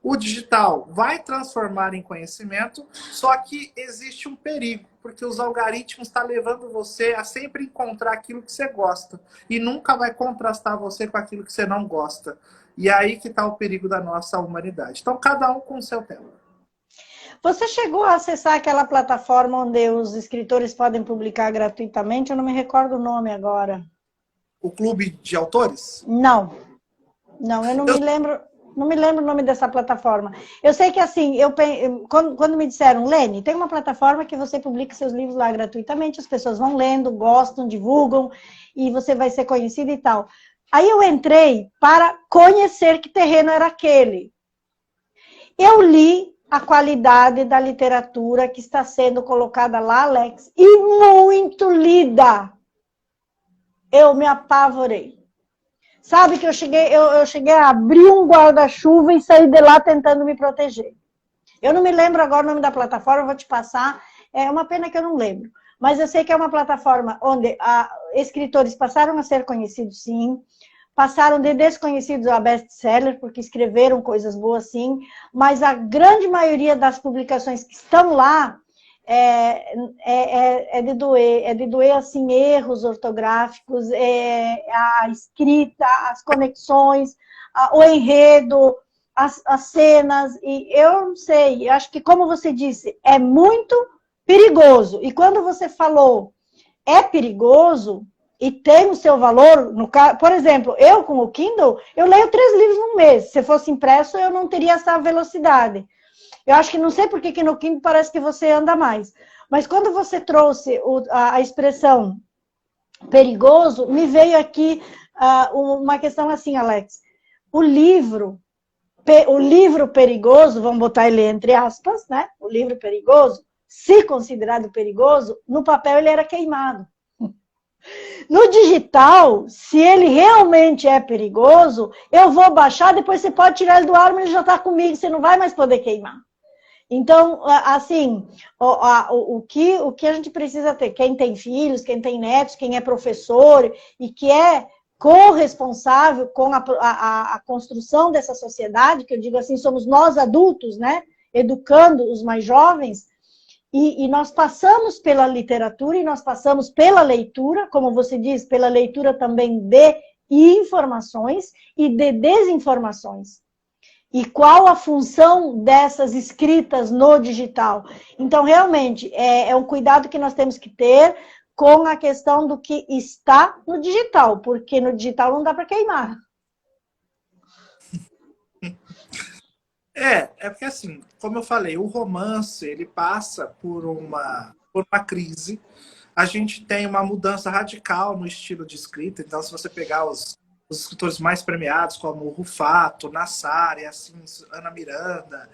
o digital vai transformar em conhecimento, só que existe um perigo, porque os algoritmos estão levando você a sempre encontrar aquilo que você gosta e nunca vai contrastar você com aquilo que você não gosta. E aí que está o perigo da nossa humanidade. Então, cada um com o seu tema. Você chegou a acessar aquela plataforma onde os escritores podem publicar gratuitamente? Eu não me recordo o nome agora. O Clube de Autores? Não, eu não me lembro. Não me lembro o nome dessa plataforma. Eu sei que, assim, quando me disseram, Lene, tem uma plataforma que você publica seus livros lá gratuitamente, as pessoas vão lendo, gostam, divulgam, e você vai ser conhecida e tal. Aí eu entrei para conhecer que terreno era aquele. Eu li a qualidade da literatura que está sendo colocada lá, Alex, e muito lida. Eu me apavorei. Sabe que eu cheguei a abrir um guarda-chuva e sair de lá tentando me proteger. Eu não me lembro agora o nome da plataforma, vou te passar. É uma pena que eu não lembro. Mas eu sei que é uma plataforma onde escritores passaram a ser conhecidos, sim. Passaram de desconhecidos a best-seller, porque escreveram coisas boas, sim. Mas a grande maioria das publicações que estão lá é de doer, assim, erros ortográficos, a escrita, as conexões, o enredo, as cenas, e eu não sei, eu acho que, como você disse, é muito perigoso. E quando você falou é perigoso e tem o seu valor, por exemplo, eu com o Kindle, eu leio 3 livros no mês. Se fosse impresso, eu não teria essa velocidade. Eu acho que não sei por que no Kindle parece que você anda mais. Mas quando você trouxe a expressão perigoso, me veio aqui uma questão assim, Alex. O livro perigoso, vamos botar ele entre aspas, né? O livro perigoso, se considerado perigoso, no papel ele era queimado. No digital, se ele realmente é perigoso, eu vou baixar, depois você pode tirar ele do ar, mas ele já está comigo, você não vai mais poder queimar. Então, assim, o que a gente precisa ter, quem tem filhos, quem tem netos, quem é professor e que é corresponsável com a construção dessa sociedade, que eu digo assim, somos nós adultos, né, educando os mais jovens, e nós passamos pela literatura e nós passamos pela leitura, como você diz, pela leitura também de informações e de desinformações. E qual a função dessas escritas no digital? Então, realmente, é um cuidado que nós temos que ter com a questão do que está no digital, porque no digital não dá para queimar. É porque assim, como eu falei, o romance ele passa por uma crise. A gente tem uma mudança radical no estilo de escrita. Então, se você pegar os escritores mais premiados, como o Rufato, Nassar, e assim, Ana Miranda,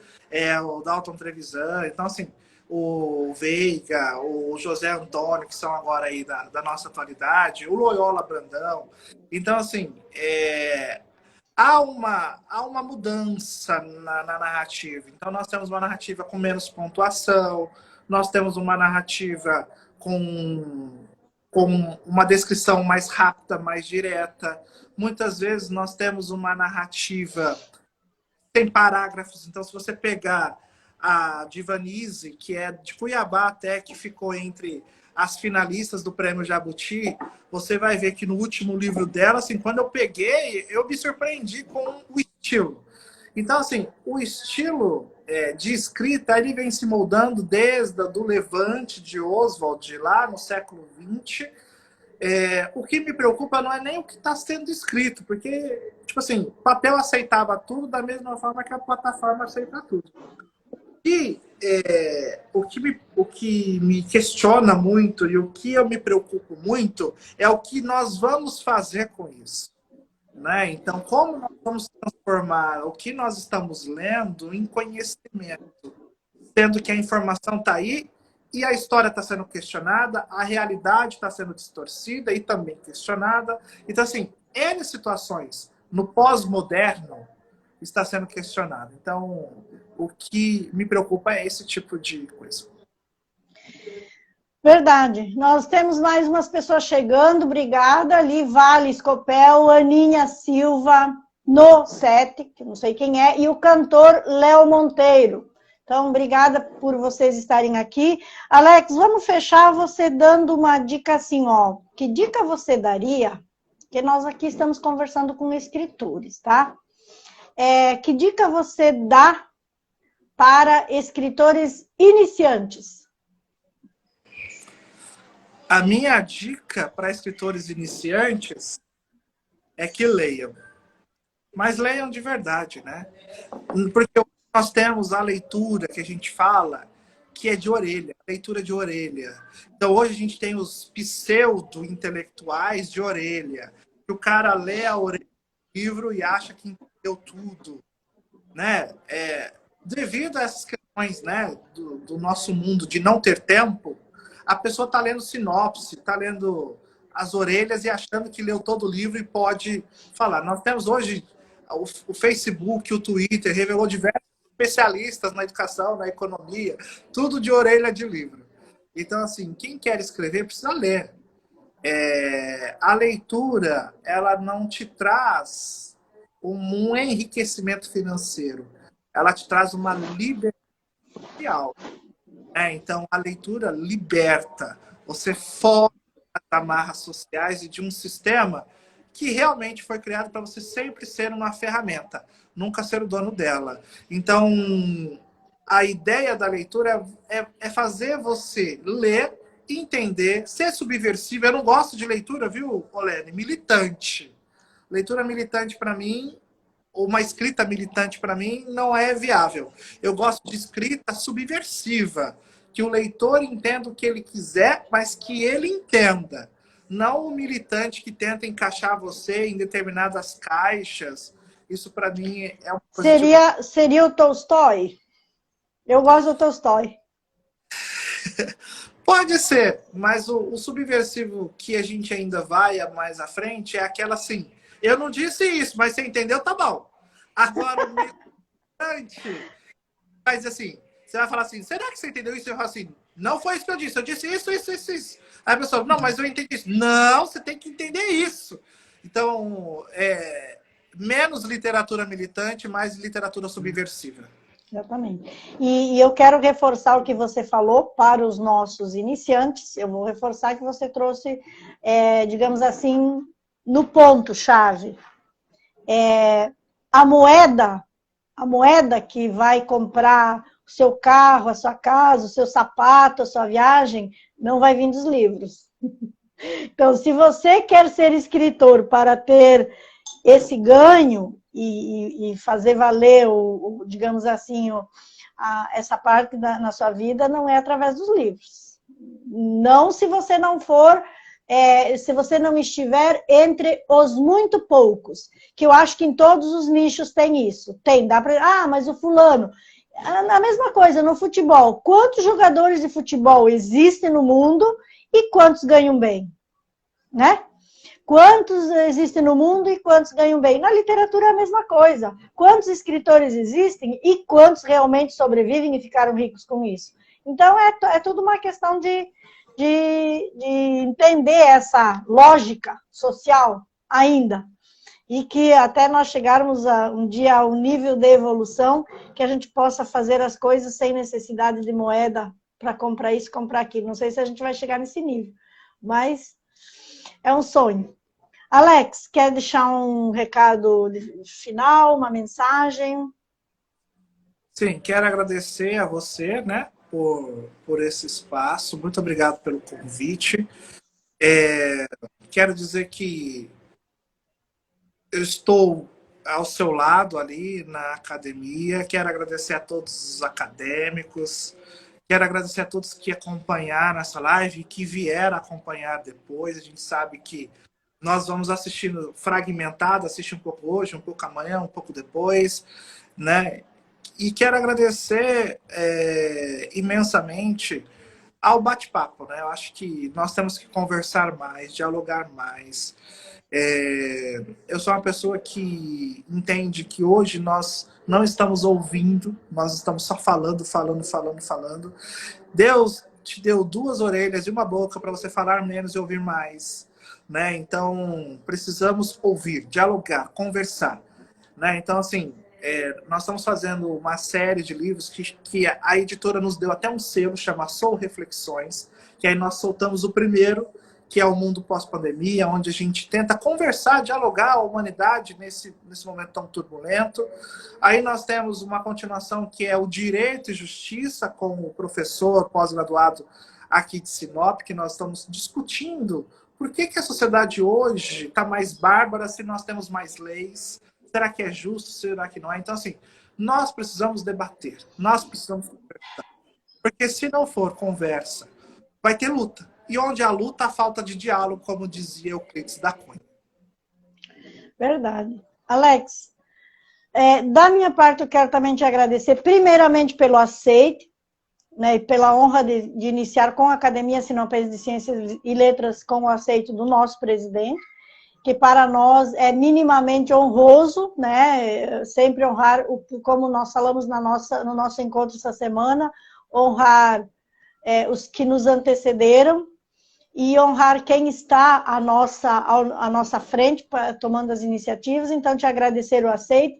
o Dalton Trevisan, então assim, o Veiga, o José Antônio, que são agora aí da nossa atualidade, o Loyola Brandão. Então, assim, há uma mudança na narrativa. Então, nós temos uma narrativa com menos pontuação, nós temos uma narrativa com uma descrição mais rápida, mais direta. Muitas vezes nós temos uma narrativa sem parágrafos. Então, se você pegar a Divanise, que é de Cuiabá até, que ficou entre as finalistas do Prêmio Jabuti, você vai ver que no último livro dela, assim, quando eu peguei, eu me surpreendi com o estilo. Então, assim, o estilo de escrita, ele vem se moldando desde o Levante de Oswald, lá no século XX. O que me preocupa não é nem o que está sendo escrito, porque, tipo assim, papel aceitava tudo da mesma forma que a plataforma aceita tudo. E o que me questiona muito e o que eu me preocupo muito é o que nós vamos fazer com isso. Né? Então, como nós vamos transformar o que nós estamos lendo em conhecimento, sendo que a informação está aí e a história está sendo questionada, a realidade está sendo distorcida e também questionada. Então, assim, N situações no pós-moderno está sendo questionado. Então, o que me preocupa é esse tipo de coisa. Verdade. Nós temos mais umas pessoas chegando. Obrigada. Ali, Vale, Escopel, Aninha Silva, no set, que não sei quem é, e o cantor Léo Monteiro. Então, obrigada por vocês estarem aqui. Alex, vamos fechar você dando uma dica assim, ó. Que dica você daria? Porque nós aqui estamos conversando com escritores, tá? Que dica você dá para escritores iniciantes? A minha dica para escritores iniciantes é que leiam. mas leiam de verdade, né? Porque nós temos a leitura que a gente fala que é de orelha, leitura de orelha. Então hoje a gente tem os pseudo-intelectuais de orelha, que o cara lê a orelha do livro e acha que entendeu tudo, né? Devido a essas questões, né, do nosso mundo de não ter tempo, a pessoa está lendo sinopse, está lendo as orelhas e achando que leu todo o livro e pode falar. Nós temos hoje o Facebook, o Twitter, revelou diversos especialistas na educação, na economia, tudo de orelha de livro. Então, assim, quem quer escrever precisa ler. A leitura, ela não te traz um enriquecimento financeiro, ela te traz uma liberdade social. Então, a leitura liberta. Você foge das amarras sociais e de um sistema que realmente foi criado para você sempre ser uma ferramenta, nunca ser o dono dela. Então, a ideia da leitura é fazer você ler, entender, ser subversivo. Eu não gosto de leitura, viu, Olene? Militante. Leitura militante, para mim, uma escrita militante, para mim, não é viável. Eu gosto de escrita subversiva, que o leitor entenda o que ele quiser, mas que ele entenda. Não o militante que tenta encaixar você em determinadas caixas. Isso, para mim, é uma coisa... Seria o Tolstói? Eu gosto do Tolstói. Pode ser, mas o subversivo que a gente ainda vai mais à frente é aquela assim, eu não disse isso, mas você entendeu, tá bom. Agora, o militante, mas assim, você vai falar assim, será que você entendeu isso? Eu falo assim, não foi isso que eu disse isso, isso, isso, isso. Aí a pessoa, não, mas eu entendi isso. Não, você tem que entender isso. Então, menos literatura militante, mais literatura subversiva. Exatamente. E eu quero reforçar o que você falou para os nossos iniciantes. Eu vou reforçar que você trouxe, digamos assim, no ponto-chave. A moeda que vai comprar o seu carro, a sua casa, o seu sapato, a sua viagem, não vai vir dos livros. Então, se você quer ser escritor para ter esse ganho e fazer valer, digamos assim, essa parte na sua vida, não é através dos livros. Não se você não for, se você não estiver entre os muito poucos, que eu acho que em todos os nichos tem isso. Dá pra, mas o fulano... A mesma coisa no futebol. Quantos jogadores de futebol existem no mundo e quantos ganham bem? Né? Quantos existem no mundo e quantos ganham bem? Na literatura é a mesma coisa. Quantos escritores existem e quantos realmente sobrevivem e ficaram ricos com isso? Então, é tudo uma questão de entender essa lógica social ainda. E que até nós chegarmos um dia a um nível de evolução que a gente possa fazer as coisas sem necessidade de moeda para comprar isso, comprar aquilo. Não sei se a gente vai chegar nesse nível, mas é um sonho. Alex, quer deixar um recado final, uma mensagem? Sim, quero agradecer a você, né, por esse espaço. Muito obrigado pelo convite. Quero dizer que eu estou ao seu lado ali na academia. Quero agradecer a todos os acadêmicos. Quero agradecer a todos que acompanharam essa live e que vieram acompanhar depois. A gente sabe que nós vamos assistindo fragmentado, assiste um pouco hoje, um pouco amanhã, um pouco depois, né? E quero agradecer imensamente ao bate-papo, né? Eu acho que nós temos que conversar mais, dialogar mais. Eu sou uma pessoa que entende que hoje nós não estamos ouvindo, nós estamos só falando. Deus te deu 2 orelhas e uma boca para você falar menos e ouvir mais, né? Então, precisamos ouvir, dialogar, conversar, né? Então, assim, nós estamos fazendo uma série de livros que a editora nos deu até um selo, chama Sou Reflexões, que aí nós soltamos o primeiro, que é o mundo pós-pandemia, onde a gente tenta conversar, dialogar a humanidade nesse momento tão turbulento. Aí nós temos uma continuação que é o Direito e Justiça, com o professor pós-graduado aqui de Sinop, que nós estamos discutindo por que a sociedade hoje está mais bárbara se nós temos mais leis, Será que é justo? Será que não é? Então, assim, nós precisamos debater, nós precisamos conversar. Porque se não for conversa, vai ter luta. E onde há luta, há falta de diálogo, como dizia Euclides da Cunha. Verdade. Alex, da minha parte, eu quero também te agradecer, primeiramente pelo aceite, né, e pela honra de iniciar com a Academia Sinopense de Ciências e Letras com o aceite do nosso presidente, que para nós é minimamente honroso, né, sempre honrar, como nós falamos no nosso encontro essa semana, honrar os que nos antecederam, e honrar quem está à nossa frente, tomando as iniciativas. Então, te agradecer o aceite,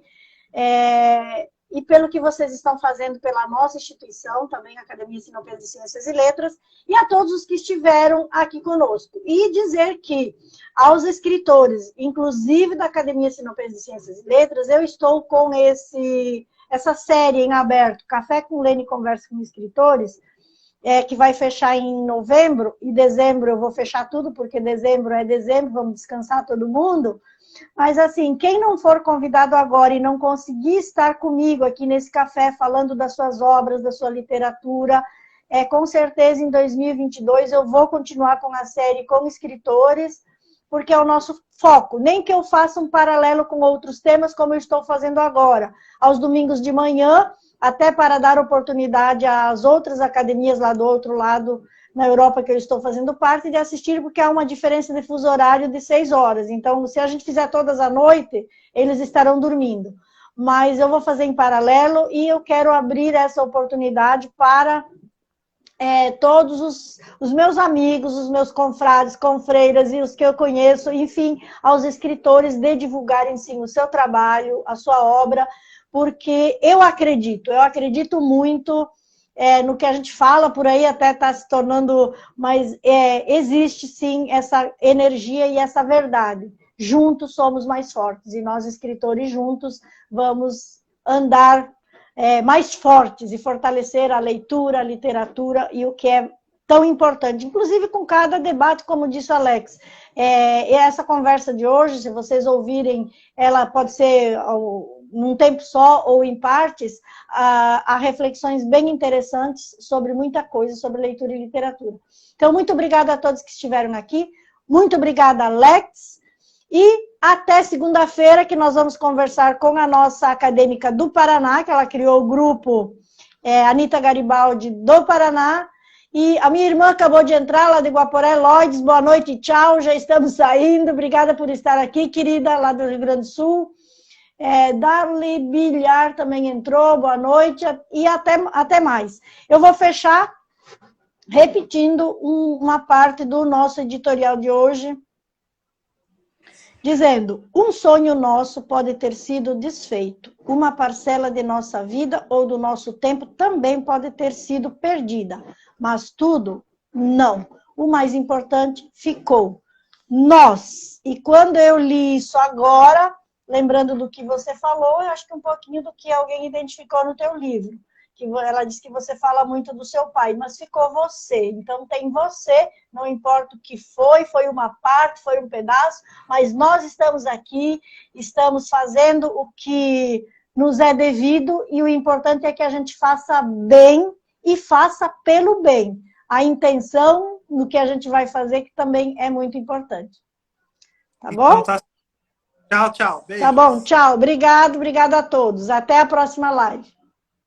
e pelo que vocês estão fazendo pela nossa instituição, também a Academia Sinopense de Ciências e Letras, e a todos os que estiveram aqui conosco. E dizer que, aos escritores, inclusive da Academia Sinopense de Ciências e Letras, eu estou com essa série em aberto, Café com Lene Conversa com Escritores, que vai fechar em novembro, e dezembro eu vou fechar tudo, porque dezembro é dezembro, vamos descansar todo mundo. Mas, assim, quem não for convidado agora e não conseguir estar comigo aqui nesse café, falando das suas obras, da sua literatura, com certeza em 2022 eu vou continuar com a série com escritores, porque é o nosso foco. Nem que eu faça um paralelo com outros temas, como eu estou fazendo agora, aos domingos de manhã, até para dar oportunidade às outras academias lá do outro lado, na Europa, que eu estou fazendo parte, de assistir, porque há uma diferença de fuso horário de 6 horas. Então, se a gente fizer todas à noite, eles estarão dormindo. Mas eu vou fazer em paralelo e eu quero abrir essa oportunidade para todos os meus amigos, os meus confrades, confreiras e os que eu conheço, enfim, aos escritores, de divulgarem, sim, o seu trabalho, a sua obra, porque eu acredito muito no que a gente fala por aí, até está se tornando, mas existe sim essa energia e essa verdade. Juntos somos mais fortes, e nós, escritores, juntos vamos andar mais fortes e fortalecer a leitura, a literatura e o que é tão importante, inclusive com cada debate, como disse o Alex. E essa conversa de hoje, se vocês ouvirem, ela pode ser num tempo só ou em partes, há reflexões bem interessantes sobre muita coisa, sobre leitura e literatura. Então, muito obrigada a todos que estiveram aqui, muito obrigada, Alex, e até segunda-feira, que nós vamos conversar com a nossa acadêmica do Paraná, que ela criou o grupo Anita Garibaldi do Paraná, e a minha irmã acabou de entrar, lá de Guaporé, Loides, boa noite, tchau, já estamos saindo, obrigada por estar aqui, querida, lá do Rio Grande do Sul. Darly Bilhar também entrou, boa noite, e até mais. Eu vou fechar repetindo uma parte do nosso editorial de hoje, dizendo: um sonho nosso pode ter sido desfeito, uma parcela de nossa vida ou do nosso tempo também pode ter sido perdida, mas tudo, não. O mais importante ficou, nós. E quando eu li isso agora, lembrando do que você falou, eu acho que um pouquinho do que alguém identificou no teu livro, que ela disse que você fala muito do seu pai, mas ficou você, então tem você, não importa o que foi uma parte, foi um pedaço, mas nós estamos aqui, estamos fazendo o que nos é devido, e o importante é que a gente faça bem e faça pelo bem. A intenção no que a gente vai fazer, que também é muito importante. Tá bom? Então, tá. Tchau, tchau. Beijo. Tá bom, tchau. Obrigado a todos. Até a próxima live.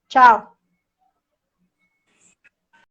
Tchau.